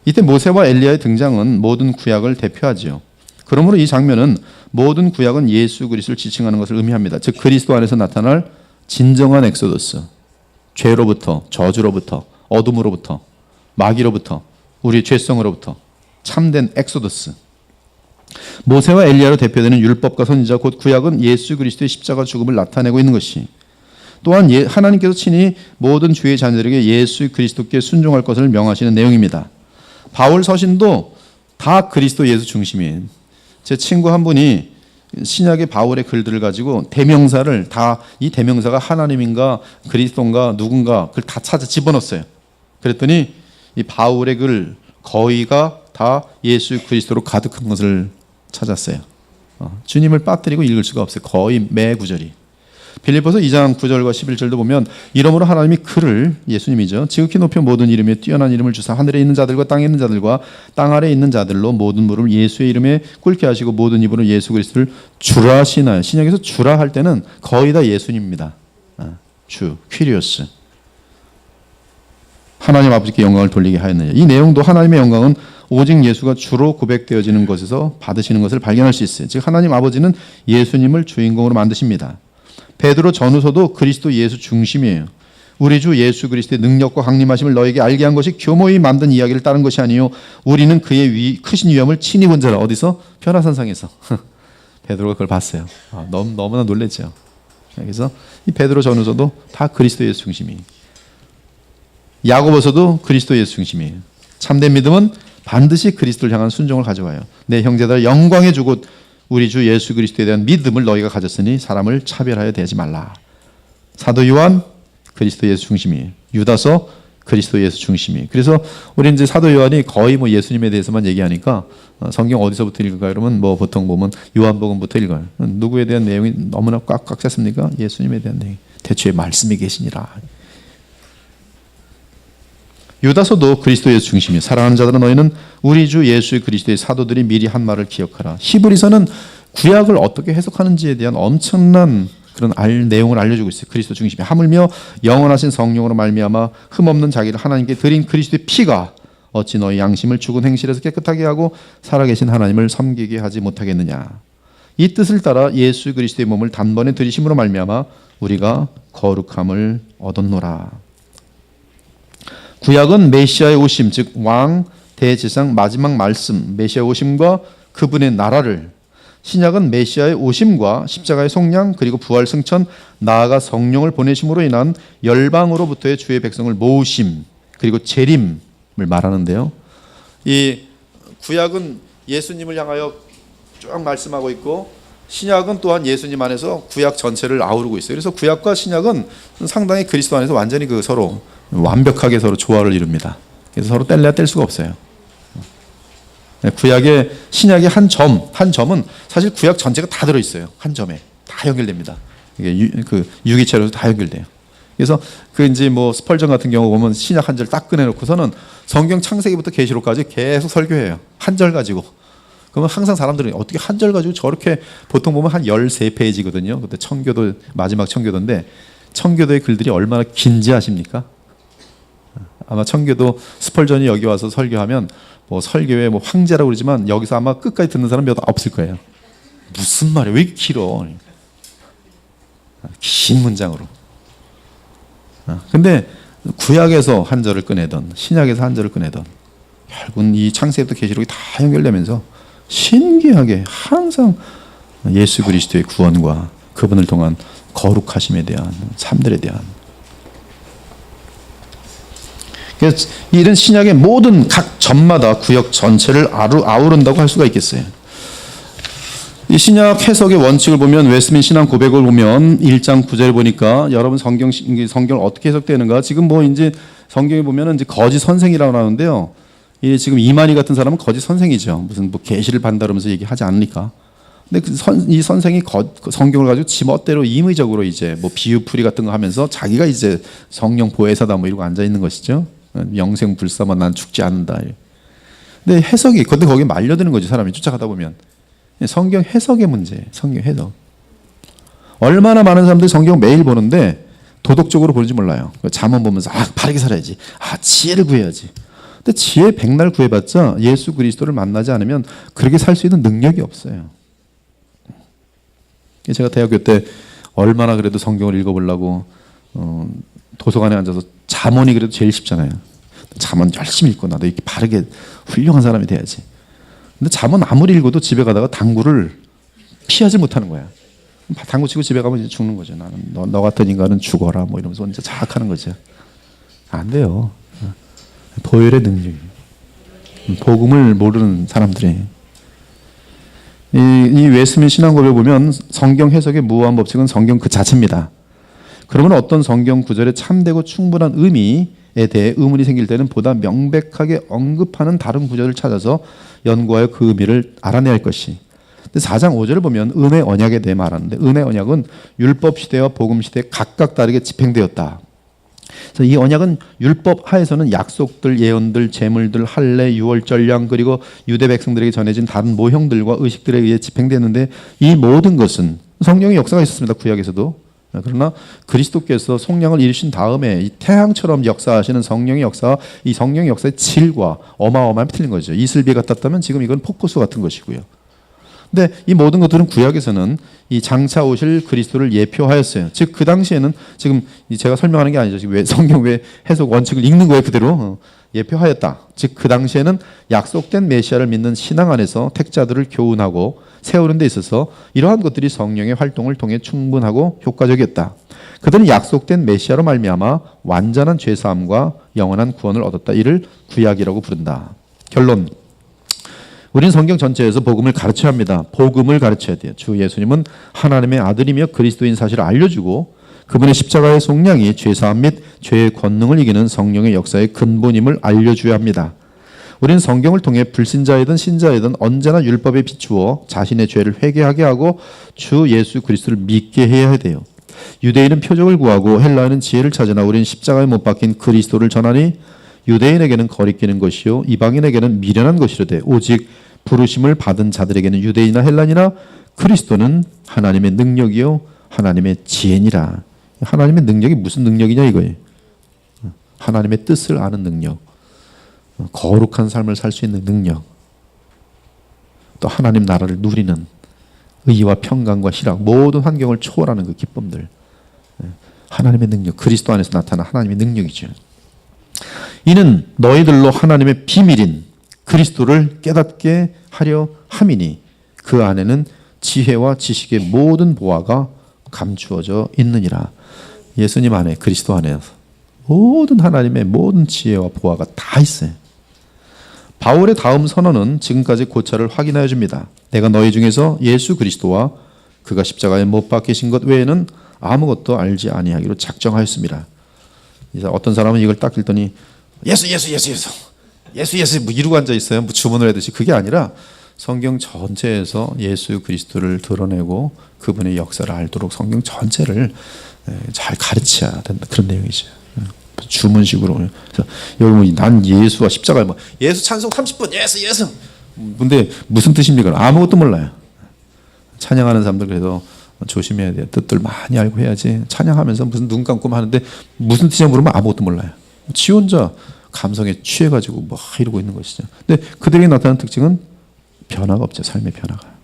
이때 모세와 엘리야의 등장은 모든 구약을 대표하지요. 그러므로 이 장면은 모든 구약은 예수 그리스도를 지칭하는 것을 의미합니다. 즉 그리스도 안에서 나타날 진정한 엑소더스, 죄로부터, 저주로부터, 어둠으로부터, 마귀로부터, 우리의 죄성으로부터 참된 엑소더스. 모세와 엘리야로 대표되는 율법과 선지자 곧 구약은 예수 그리스도의 십자가 죽음을 나타내고 있는 것이, 또한 하나님께서 친히 모든 주의 자녀들에게 예수 그리스도께 순종할 것을 명하시는 내용입니다. 바울 서신도 다 그리스도 예수 중심이에요. 제 친구 한 분이 신약의 바울의 글들을 가지고 대명사를 다, 이 대명사가 하나님인가 그리스도인가 누군가 그걸 다 찾아 집어넣었어요. 그랬더니 이 바울의 글 거의가 다 예수 그리스도로 가득한 것을 찾았어요. 주님을 빠뜨리고 읽을 수가 없어요. 거의 매 구절이. 빌립보서 2장 9절과 11절도 보면 이러므로 하나님이 그를, 예수님이죠, 지극히 높여 모든 이름에 뛰어난 이름을 주사 하늘에 있는 자들과 땅에 있는 자들과 땅 아래에 있는 자들로 모든 무릎을 예수의 이름에 꿇게 하시고 모든 입으로 예수 그리스도를 주라 하시나요. 신약에서 주라 할 때는 거의 다 예수님입니다. 주, 퀴리오스. 하나님 아버지께 영광을 돌리게 하였느냐. 이 내용도 하나님의 영광은 오직 예수가 주로 고백되어지는 것에서 받으시는 것을 발견할 수 있어요. 즉 하나님 아버지는 예수님을 주인공으로 만드십니다. 베드로 전후서도 그리스도 예수 중심이에요. 우리 주 예수 그리스도의 능력과 강림하심을 너에게 알게 한 것이 교모히 만든 이야기를 따른 것이 아니요 우리는 그의 크신 위엄을 친히 본 자라. 어디서? 변화산상에서. 베드로가 그걸 봤어요. 너무나 놀랬죠. 그래서 이 베드로 전후서도 다 그리스도 예수 중심이에요. 야고보서도 그리스도 예수 중심이에요. 참된 믿음은 반드시 그리스도를 향한 순종을 가져와요. 내 형제들 영광의 주 곧 우리 주 예수 그리스도에 대한 믿음을 너희가 가졌으니 사람을 차별하여 대하지 말라. 사도 요한 그리스도 예수 중심이에요. 유다서 그리스도 예수 중심이에요. 그래서 우리 이제 사도 요한이 거의 뭐 예수님에 대해서만 얘기하니까 성경 어디서부터 읽을까? 그러면 뭐 보통 보면 요한복음부터 읽어요. 누구에 대한 내용이 너무나 꽉꽉 찼습니까? 예수님에 대한 내용. 대초에 말씀이 계시니라. 유다서도 그리스도 예수 중심이에요. 사랑하는 자들아 너희는 우리 주 예수 그리스도의 사도들이 미리 한 말을 기억하라. 히브리서는 구약을 어떻게 해석하는지에 대한 엄청난 그런 내용을 알려주고 있어요. 그리스도 중심이. 하물며 영원하신 성령으로 말미암아 흠없는 자기를 하나님께 드린 그리스도의 피가 어찌 너희 양심을 죽은 행실에서 깨끗하게 하고 살아계신 하나님을 섬기게 하지 못하겠느냐. 이 뜻을 따라 예수 그리스도의 몸을 단번에 들이심으로 말미암아 우리가 거룩함을 얻었노라. 구약은 메시아의 오심, 즉 왕, 대제사장, 마지막 말씀, 메시아의 오심과 그분의 나라를, 신약은 메시아의 오심과 십자가의 속량 그리고 부활 승천, 나아가 성령을 보내심으로 인한 열방으로부터의 주의 백성을 모으심 그리고 재림을 말하는데요. 이 구약은 예수님을 향하여 쭉 말씀하고 있고 신약은 또한 예수님 안에서 구약 전체를 아우르고 있어요. 그래서 구약과 신약은 상당히 그리스도 안에서 완전히 서로 완벽하게 서로 조화를 이룹니다. 그래서 서로 뗄래야 뗄 수가 없어요. 구약의 신약의 한 점은 사실 구약 전체가 다 들어있어요. 한 점에 다 연결됩니다. 이게 유기체로도 다 연결돼요. 그래서 이제 뭐 스펄전 같은 경우 보면 신약 한 절 딱 꺼내놓고서는 성경 창세기부터 계시록까지 계속 설교해요. 한 절 가지고. 그러면 항상 사람들은 어떻게 한 절 가지고 저렇게, 보통 보면 한 13페이지거든요. 그때 청교도, 마지막 청교도인데 청교도의 글들이 얼마나 긴지 아십니까? 아마 청교도 스펄전이 여기 와서 설교하면 뭐 설교에 뭐 황제라고 그러지만 여기서 아마 끝까지 듣는 사람 몇 없을 거예요. 무슨 말이야? 왜 이렇게 길어? 긴 문장으로. 근데 구약에서 한 절을 꺼내던 신약에서 한 절을 꺼내던 결국은 이 창세기부터 계시록이 다 연결되면서 신기하게 항상 예수 그리스도의 구원과 그분을 통한 거룩하심에 대한 삶들에 대한. 그래서 이런 신약의 모든 각 점마다 구역 전체를 아우른다고 할 수가 있겠어요. 이 신약 해석의 원칙을 보면 웨스민 신앙 고백을 보면 1장 9절을 보니까 여러분 성경을 어떻게 해석되는가? 지금 뭐 이제 성경에 보면은 이제 거짓 선생이라고 나오는데요. 이 지금 이만희 같은 사람은 거짓 선생이죠. 무슨 뭐 계시를 반다면서 얘기하지 않으니까. 근데 이 선생이 성경을 가지고 지 멋대로 임의적으로 이제 뭐 비유풀이 같은 거 하면서 자기가 이제 성령 보혜사다 뭐 이러고 앉아 있는 것이죠. 영생 불사만 난 죽지 않는다. 근데 해석이 근데 거기에 말려드는 거죠. 사람이 쫓아가다 보면 성경 해석의 문제. 성경 해석. 얼마나 많은 사람들이 성경 매일 보는데 도덕적으로 보는지 몰라요. 잠언 보면서 바르게 살아야지. 지혜를 구해야지. 근데 지혜 백날 구해봤자 예수 그리스도를 만나지 않으면 그렇게 살 수 있는 능력이 없어요. 제가 대학교 때 얼마나 그래도 성경을 읽어보려고 도서관에 앉아서 잠언이 그래도 제일 쉽잖아요. 잠언 열심히 읽고 나도 이렇게 바르게 훌륭한 사람이 돼야지. 근데 잠언 아무리 읽어도 집에 가다가 당구를 피하지 못하는 거야. 당구 치고 집에 가면 이제 죽는 거죠. 나는 너 같은 인간은 죽어라 뭐 이러면서 이제 자학하는 거죠. 안 돼요. 보혈의 능력. 복음을 모르는 사람들이. 이 웨스민 신앙고백을 보면 성경 해석의 무한 법칙은 성경 그 자체입니다. 그러면 어떤 성경 구절에 참되고 충분한 의미에 대해 의문이 생길 때는 보다 명백하게 언급하는 다른 구절을 찾아서 연구하여 그 의미를 알아내야 할 것이. 4장 5절을 보면 은혜 언약에 대해 말하는데 은혜 언약은 율법 시대와 복음 시대에 각각 다르게 집행되었다. 그래서 이 언약은 율법 하에서는 약속들, 예언들, 제물들, 할례, 유월절량 그리고 유대 백성들에게 전해진 다른 모형들과 의식들에 의해 집행되는데 이 모든 것은 성령의 역사가 있었습니다. 구약에서도. 그러나 그리스도께서 속량을 이루신 다음에 이 태양처럼 역사하시는 성령의 역사와 이 성령의 역사의 질과 어마어마하게 틀린 거죠. 이슬비 같았다면 지금 이건 폭포수 같은 것이고요. 근데 이 모든 것들은 구약에서는 이 장차 오실 그리스도를 예표하였어요. 즉 그 당시에는 지금 제가 설명하는 게 아니죠. 지금 성경 외 해석 원칙을 읽는 거예요. 그대로 예표하였다. 즉 그 당시에는 약속된 메시아를 믿는 신앙 안에서 택자들을 교훈하고 세우는 데 있어서 이러한 것들이 성령의 활동을 통해 충분하고 효과적이었다. 그들은 약속된 메시아로 말미암아 완전한 죄사함과 영원한 구원을 얻었다. 이를 구약이라고 부른다. 결론. 우리는 성경 전체에서 복음을 가르쳐야 합니다. 복음을 가르쳐야 돼요. 주 예수님은 하나님의 아들이며 그리스도인 사실을 알려주고 그분의 십자가의 속량이 죄사함 및 죄의 권능을 이기는 성령의 역사의 근본임을 알려줘야 합니다. 우리는 성경을 통해 불신자이든 신자이든 언제나 율법에 비추어 자신의 죄를 회개하게 하고 주 예수 그리스도를 믿게 해야 돼요. 유대인은 표적을 구하고 헬라인은 지혜를 찾으나 우리는 십자가에 못 박힌 그리스도를 전하니 유대인에게는 거리끼는 것이요 이방인에게는 미련한 것이로되 오직 부르심을 받은 자들에게는 유대인이나 헬라인이나 그리스도는 하나님의 능력이요 하나님의 지혜니라. 하나님의 능력이 무슨 능력이냐 이거예요. 하나님의 뜻을 아는 능력, 거룩한 삶을 살 수 있는 능력, 또 하나님 나라를 누리는 의와 평강과 희락, 모든 환경을 초월하는 그 기쁨들, 하나님의 능력, 그리스도 안에서 나타난 하나님의 능력이죠. 이는 너희들로 하나님의 비밀인 그리스도를 깨닫게 하려 함이니 그 안에는 지혜와 지식의 모든 보화가 감추어져 있느니라. 예수님 안에 그리스도 안에 모든 하나님의 모든 지혜와 보화가 다 있어요. 바울의 다음 선언은 지금까지 고찰을 확인하여 줍니다. 내가 너희 중에서 예수 그리스도와 그가 십자가에 못 박히신 것 외에는 아무것도 알지 아니하기로 작정하였습니다. 어떤 사람은 이걸 딱 읽더니 예수 뭐 이러고 앉아 있어요. 뭐 주문을 하듯이. 그게 아니라 성경 전체에서 예수 그리스도를 드러내고 그분의 역사를 알도록 성경 전체를 잘 가르쳐야 된다. 그런 내용이죠. 주문식으로. 그래서 여기 난 예수와 십자가 뭐 예수 찬송 30분 예수. 근데 무슨 뜻입니까? 아무것도 몰라요. 찬양하는 사람들 그래서 조심해야 돼요. 뜻들 많이 알고 해야지. 찬양하면서 무슨 눈 감고 하는데 무슨 뜻이냐 물으면 아무것도 몰라요. 지 혼자 감성에 취해가지고 뭐 이러고 있는 것이죠. 근데 그들에게 나타나는 특징은 변화가 없죠. 삶의 변화가.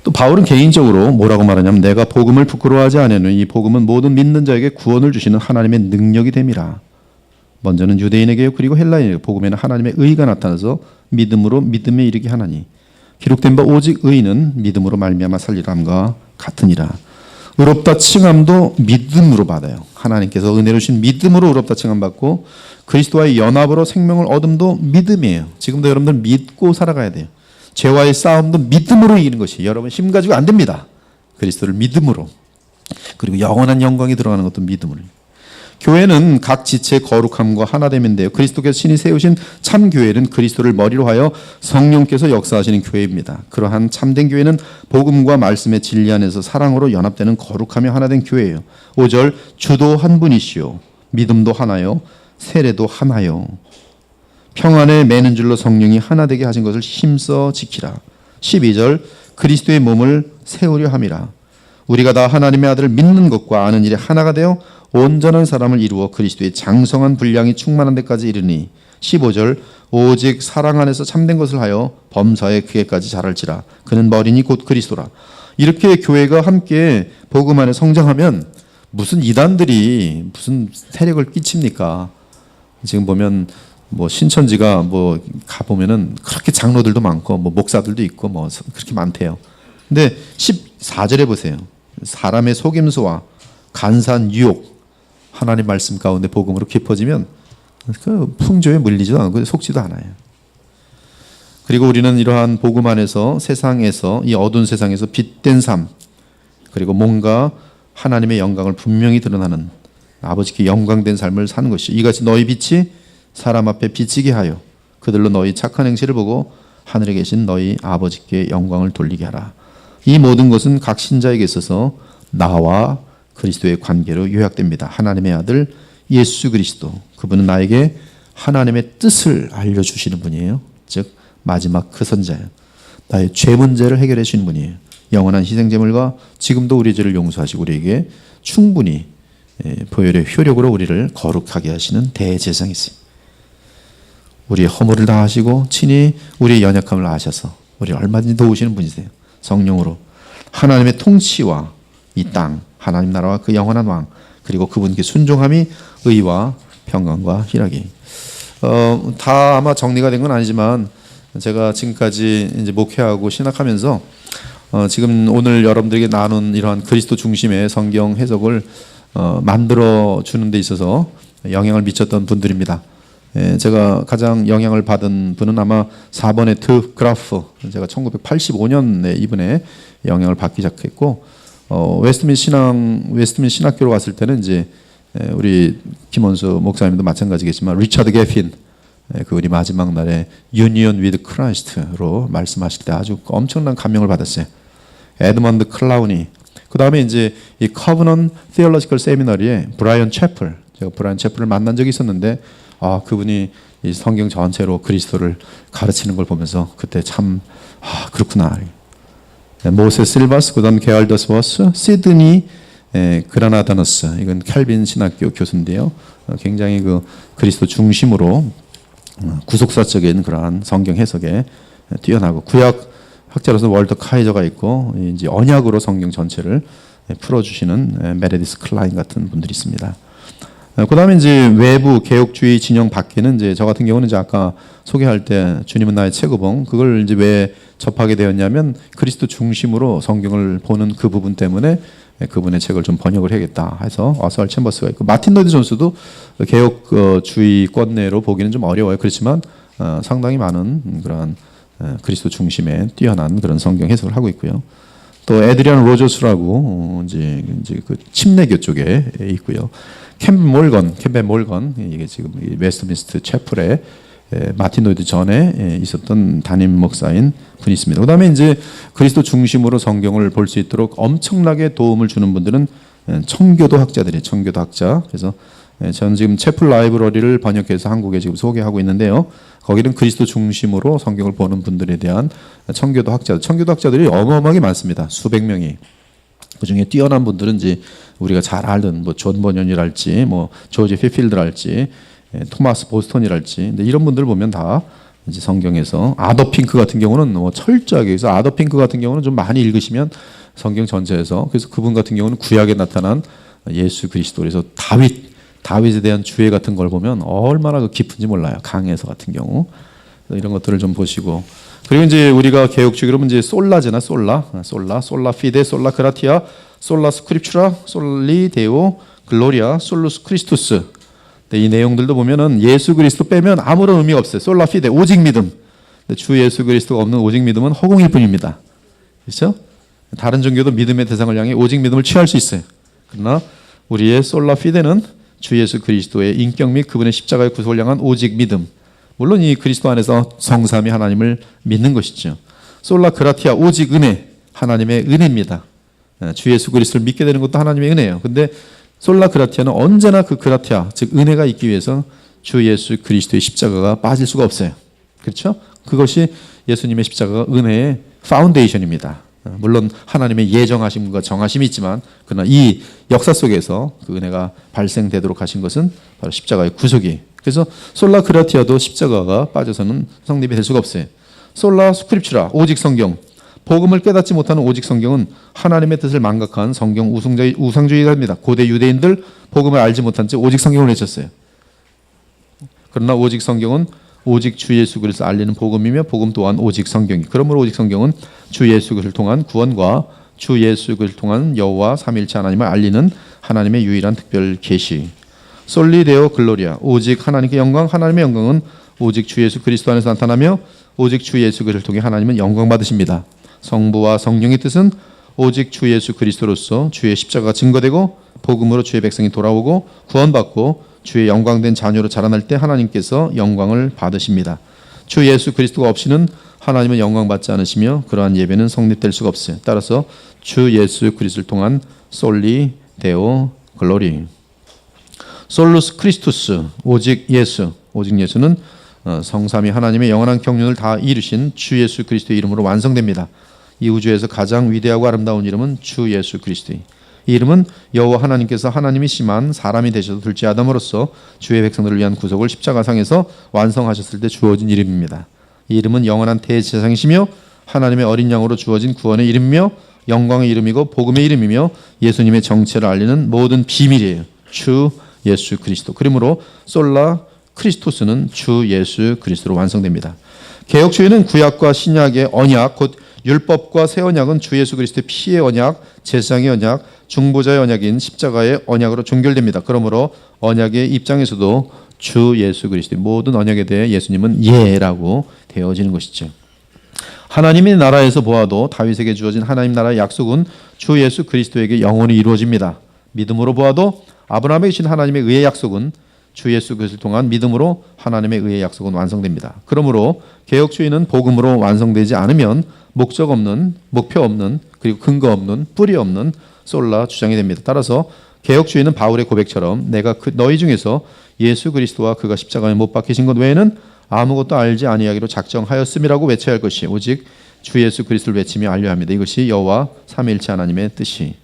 또 바울은 개인적으로 뭐라고 말하냐면 내가 복음을 부끄러워하지 않으면 이 복음은 모든 믿는 자에게 구원을 주시는 하나님의 능력이 됨이라. 먼저는 유대인에게요 그리고 헬라인에게 복음에는 하나님의 의가 나타나서 믿음으로 믿음에 이르게 하나니 기록된 바 오직 의인은 믿음으로 말미암아 살리람과 같으니라. 의롭다 칭함도 믿음으로 받아요. 하나님께서 은혜로 주신 믿음으로 의롭다 칭함 받고 그리스도와의 연합으로 생명을 얻음도 믿음이에요. 지금도 여러분들 믿고 살아가야 돼요. 죄와의 싸움도 믿음으로 이기는 것이 여러분 힘 가지고 안 됩니다. 그리스도를 믿음으로. 그리고 영원한 영광이 들어가는 것도 믿음으로. 교회는 각 지체의 거룩함과 하나됨인데요. 그리스도께서 신이 세우신 참 교회는 그리스도를 머리로 하여 성령께서 역사하시는 교회입니다. 그러한 참된 교회는 복음과 말씀의 진리 안에서 사랑으로 연합되는 거룩하며 하나된 교회예요. 5절 주도 한 분이시요 믿음도 하나요 세례도 하나요 평안에 매는 줄로 성령이 하나 되게 하신 것을 힘써 지키라. 12절 그리스도의 몸을 세우려 함이라. 우리가 다 하나님의 아들을 믿는 것과 아는 일에 하나가 되어 온전한 사람을 이루어 그리스도의 장성한 분량이 충만한 데까지 이르니. 15절 오직 사랑 안에서 참된 것을 하여 범사에 그에까지 자랄지라. 그는 머리니 곧 그리스도라. 이렇게 교회가 함께 복음 안에 성장하면 무슨 이단들이 무슨 세력을 끼칩니까? 지금 보면 뭐 신천지가 뭐 가보면은 그렇게 장로들도 많고 뭐 목사들도 있고 뭐 그렇게 많대요. 근데 14절에 보세요. 사람의 속임수와 간사한 유혹 하나님 말씀 가운데 복음으로 깊어지면 그 풍조에 물리지도 않고 속지도 않아요. 그리고 우리는 이러한 복음 안에서 세상에서 이 어두운 세상에서 빛된 삶 그리고 뭔가 하나님의 영광을 분명히 드러나는 아버지께 영광된 삶을 사는 것이 이같이 너희 빛이 사람 앞에 비치게 하여 그들로 너희 착한 행실을 보고 하늘에 계신 너희 아버지께 영광을 돌리게 하라. 이 모든 것은 각 신자에게 있어서 나와 그리스도의 관계로 요약됩니다. 하나님의 아들 예수 그리스도 그분은 나에게 하나님의 뜻을 알려주시는 분이에요. 즉 마지막 그 선자예요. 나의 죄 문제를 해결해 주시는 분이에요. 영원한 희생제물과 지금도 우리 죄를 용서하시고 우리에게 충분히 보혈의 효력으로 우리를 거룩하게 하시는 대제사장이 있습니다. 우리의 허물을 다 하시고 친히 우리의 연약함을 아셔서 우리를 얼마든지 도우시는 분이세요. 성령으로 하나님의 통치와 이 땅 하나님 나라와 그 영원한 왕 그리고 그분께 순종함이 의와 평강과 희락이 다 아마 정리가 된 건 아니지만 제가 지금까지 이제 목회하고 신학하면서 지금 오늘 여러분들에게 나눈 이러한 그리스도 중심의 성경 해석을 만들어 주는 데 있어서 영향을 미쳤던 분들입니다. 제가 가장 영향을 받은 분은 아마 4번의 드 그라프 제가 1985년에 이분의 영향을 받기 시작했고 웨스트민스 신학교로 갔을 때는 이제 우리 김원수 목사님도 마찬가지겠지만 리처드 게핀 그 우리 마지막 날에 유니언 위드 크라이스트로 말씀하실 때 아주 엄청난 감명을 받았어요. 에드먼드 클라우니 그 다음에 이제 이 커버넌 티올로지컬 세미너리에 브라이언 채플 제가 브라이언 채플을 만난 적이 있었는데 그분이 이 성경 전체로 그리스도를 가르치는 걸 보면서 그때 참 그렇구나. 모세 실바스, 그다음 게알더스 워스, 시드니 그라나다너스 이건 캘빈 신학교 교수인데요. 굉장히 그 그리스도 중심으로 구속사적인 그러한 성경 해석에 뛰어나고 구약 학자로서 월터 카이저가 있고 이제 언약으로 성경 전체를 풀어주시는 메레디스 클라인 같은 분들이 있습니다. 그다음에 이제 외부 개혁주의 진영 밖에는 이제 저 같은 경우는 이제 아까 소개할 때 주님은 나의 최고봉 그걸 이제 왜 접하게 되었냐면 그리스도 중심으로 성경을 보는 그 부분 때문에 그분의 책을 좀 번역을 해야겠다 해서 어스왈 챔버스가 있고 마틴 로이드 존스도 개혁주의권 내로 보기는 좀 어려워요. 그렇지만 상당히 많은 그런 그리스도 중심에 뛰어난 그런 성경 해석을 하고 있고요. 또 에드리안 로저스라고 이제 그 침례교 쪽에 있고요. 캠벨 몰건 이게 지금 웨스트민스터 채플에 마틴 로이드 전에 있었던 담임 목사인 분이 있습니다. 그다음에 이제 그리스도 중심으로 성경을 볼 수 있도록 엄청나게 도움을 주는 분들은 청교도 학자들이에요. 청교도 학자. 그래서 저는 지금 채플 라이브러리를 번역해서 한국에 지금 소개하고 있는데요. 거기는 그리스도 중심으로 성경을 보는 분들에 대한 청교도 학자들이 어마어마하게 많습니다. 수백 명이. 그 중에 뛰어난 분들은 이제 우리가 잘 알던 뭐 존 버년이랄지 뭐 조지 피필드랄지 토마스 보스턴이랄지 근데 이런 분들 보면 다 이제 성경에서 아더 핑크 같은 경우는 뭐 철저하게 해서 아더 핑크 같은 경우는 좀 많이 읽으시면 성경 전체에서 그래서 그분 같은 경우는 구약에 나타난 예수 그리스도 그래서 다윗에 대한 주의 같은 걸 보면 얼마나 그 깊은지 몰라요. 강해서 같은 경우 이런 것들을 좀 보시고, 그리고 이제 우리가 개혁주의 그러면 이제 솔라잖아. 솔라 피데, 솔라 그라티아, 솔라 스크립추라, 솔리 데오 글로리아, 솔루스 크리스투스. 이 내용들도 보면은 예수 그리스도 빼면 아무런 의미가 없어요. 솔라 피데, 오직 믿음. 주 예수 그리스도가 없는 오직 믿음은 허공일 뿐입니다. 그렇죠? 다른 종교도 믿음의 대상을 향해 오직 믿음을 취할 수 있어요. 그러나 우리의 솔라 피데는 주 예수 그리스도의 인격 및 그분의 십자가의 구속을 향한 오직 믿음. 물론 이 그리스도 안에서 성삼위 하나님을 믿는 것이죠. 솔라 그라티아, 오직 은혜, 하나님의 은혜입니다. 주 예수 그리스도를 믿게 되는 것도 하나님의 은혜예요. 근데 솔라 그라티아는 언제나 그 그라티아, 즉 은혜가 있기 위해서 주 예수 그리스도의 십자가가 빠질 수가 없어요. 그렇죠? 그것이 예수님의 십자가가 은혜의 파운데이션입니다. 물론 하나님의 예정하심과 정하심이 있지만 그러나 이 역사 속에서 그 은혜가 발생되도록 하신 것은 바로 십자가의 구속이. 그래서 솔라 그라티아도 십자가가 빠져서는 성립이 될 수가 없어요. 솔라 스크립추라, 오직 성경. 복음을 깨닫지 못하는 오직 성경은 하나님의 뜻을 망각한 성경 우상주의자입니다. 고대 유대인들 복음을 알지 못한 채 오직 성경을 외쳤어요. 그러나 오직 성경은 오직 주 예수 그리스도를 알리는 복음이며 복음 또한 오직 성경이. 그러므로 오직 성경은 주 예수 그리스도를 통한 구원과 주 예수 그리스도를 통한 여호와 삼위일체 하나님을 알리는 하나님의 유일한 특별 계시. 솔리데오 글로리아, 오직 하나님께 영광. 하나님의 영광은 오직 주 예수 그리스도 안에서 나타나며 오직 주 예수 그리스도를 통해 하나님은 영광 받으십니다. 성부와 성령의 뜻은 오직 주 예수 그리스도로서 주의 십자가가 증거되고 복음으로 주의 백성이 돌아오고 구원받고 주의 영광된 자녀로 자라날 때 하나님께서 영광을 받으십니다. 주 예수 그리스도가 없이는 하나님은 영광 받지 않으시며 그러한 예배는 성립될 수가 없어요. 따라서 주 예수 그리스도를 통한 솔리 데오 글로리. 솔루스 크리스투스, 오직 예수. 오직 예수는 성삼위 하나님의 영원한 경륜을 다 이루신 주 예수 그리스도의 이름으로 완성됩니다. 이 우주에서 가장 위대하고 아름다운 이름은 주 예수 그리스도의. 이 이름은 여호와 하나님께서 하나님이시만 사람이 되셔서 둘째 아담으로서 주의 백성들을 위한 구속을 십자가상에서 완성하셨을 때 주어진 이름입니다. 이 이름은 영원한 대제사장이시며 하나님의 어린 양으로 주어진 구원의 이름이며 영광의 이름이고 복음의 이름이며 예수님의 정체를 알리는 모든 비밀이에요. 주 예수 그리스도. 그러므로 솔라 크리스토스는 주 예수 그리스도로 완성됩니다. 개혁주의는 구약과 신약의 언약, 곧 율법과 새 언약은 주 예수 그리스도의 피의 언약, 제사장의 언약, 중보자의 언약인 십자가의 언약으로 종결됩니다. 그러므로 언약의 입장에서도 주 예수 그리스도의 모든 언약에 대해 예수님은 예라고 되어지는 것이죠. 하나님의 나라에서 보아도 다윗에게 주어진 하나님 나라의 약속은 주 예수 그리스도에게 영원히 이루어집니다. 믿음으로 보아도 아브라함에게 주신 하나님의 의의 약속은 주 예수 그리스도를 통한 믿음으로 하나님의 의의 약속은 완성됩니다. 그러므로 개혁주의는 복음으로 완성되지 않으면 목적 없는, 목표 없는, 그리고 근거 없는, 뿌리 없는 솔라 주장이 됩니다. 따라서 개혁주의는 바울의 고백처럼 내가 너희 중에서 예수 그리스도와 그가 십자가에 못 박히신 것 외에는 아무것도 알지 아니하기로 작정하였음이라고 외쳐야 할 것이 오직 주 예수 그리스도를 외치며 알려야 합니다. 이것이 여호와 삼위일체 하나님의 뜻이.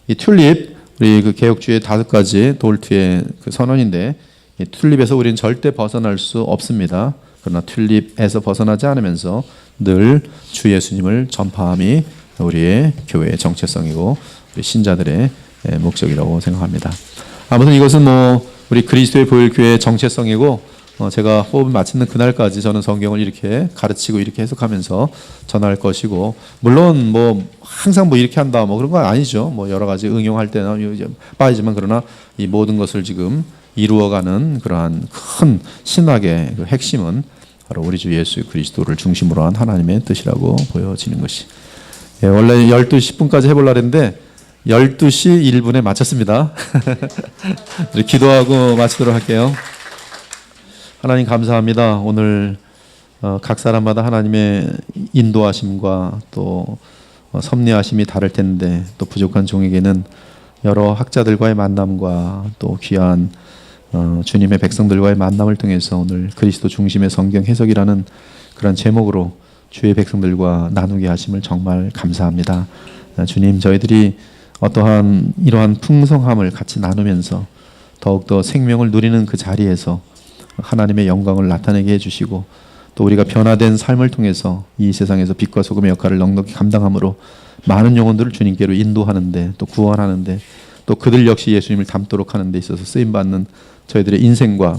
이 튤립, 우리 그 개혁주의 5가지 돌트의 그 선언인데 이 튤립에서 우리는 절대 벗어날 수 없습니다. 그러나 튤립에서 벗어나지 않으면서 늘 주 예수님을 전파함이 우리의 교회의 정체성이고 우리 신자들의 목적이라고 생각합니다. 아무튼 이것은 뭐 우리 그리스도의 보혈교회의 정체성이고 제가 호흡을 마치는 그날까지 저는 성경을 이렇게 가르치고 이렇게 해석하면서 전할 것이고, 물론 뭐 항상 뭐 이렇게 한다 뭐 그런 건 아니죠. 뭐 여러 가지 응용할 때는 빠지지만 그러나 이 모든 것을 지금 이루어가는 그러한 큰 신학의 그 핵심은 바로 우리 주 예수 그리스도를 중심으로 한 하나님의 뜻이라고 보여지는 것이. 예, 원래 12시 10분까지 해보려고 했는데 12시 1분에 마쳤습니다. 기도하고 마치도록 할게요. 하나님 감사합니다. 오늘 각 사람마다 하나님의 인도하심과 또 섭리하심이 다를 텐데 또 부족한 종에게는 여러 학자들과의 만남과 또 귀한 주님의 백성들과의 만남을 통해서 오늘 그리스도 중심의 성경 해석이라는 그런 제목으로 주의 백성들과 나누게 하심을 정말 감사합니다. 주님, 저희들이 어떠한 이러한 풍성함을 같이 나누면서 더욱더 생명을 누리는 그 자리에서 하나님의 영광을 나타내게 해주시고 또 우리가 변화된 삶을 통해서 이 세상에서 빛과 소금의 역할을 넉넉히 감당함으로 많은 영혼들을 주님께로 인도하는데 또 구원하는데 또 그들 역시 예수님을 닮도록 하는 데 있어서 쓰임받는 저희들의 인생과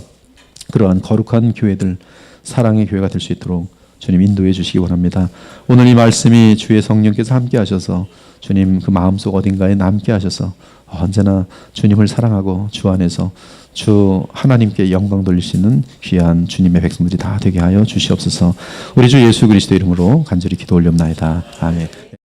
그러한 거룩한 교회들 사랑의 교회가 될 수 있도록 주님 인도해 주시기 원합니다. 오늘 이 말씀이 주의 성령께서 함께 하셔서 주님 그 마음속 어딘가에 남게 하셔서 언제나 주님을 사랑하고 주 안에서 주 하나님께 영광 돌릴 수 있는 귀한 주님의 백성들이 다 되게 하여 주시옵소서. 우리 주 예수 그리스도 이름으로 간절히 기도 올려옵나이다. 아멘.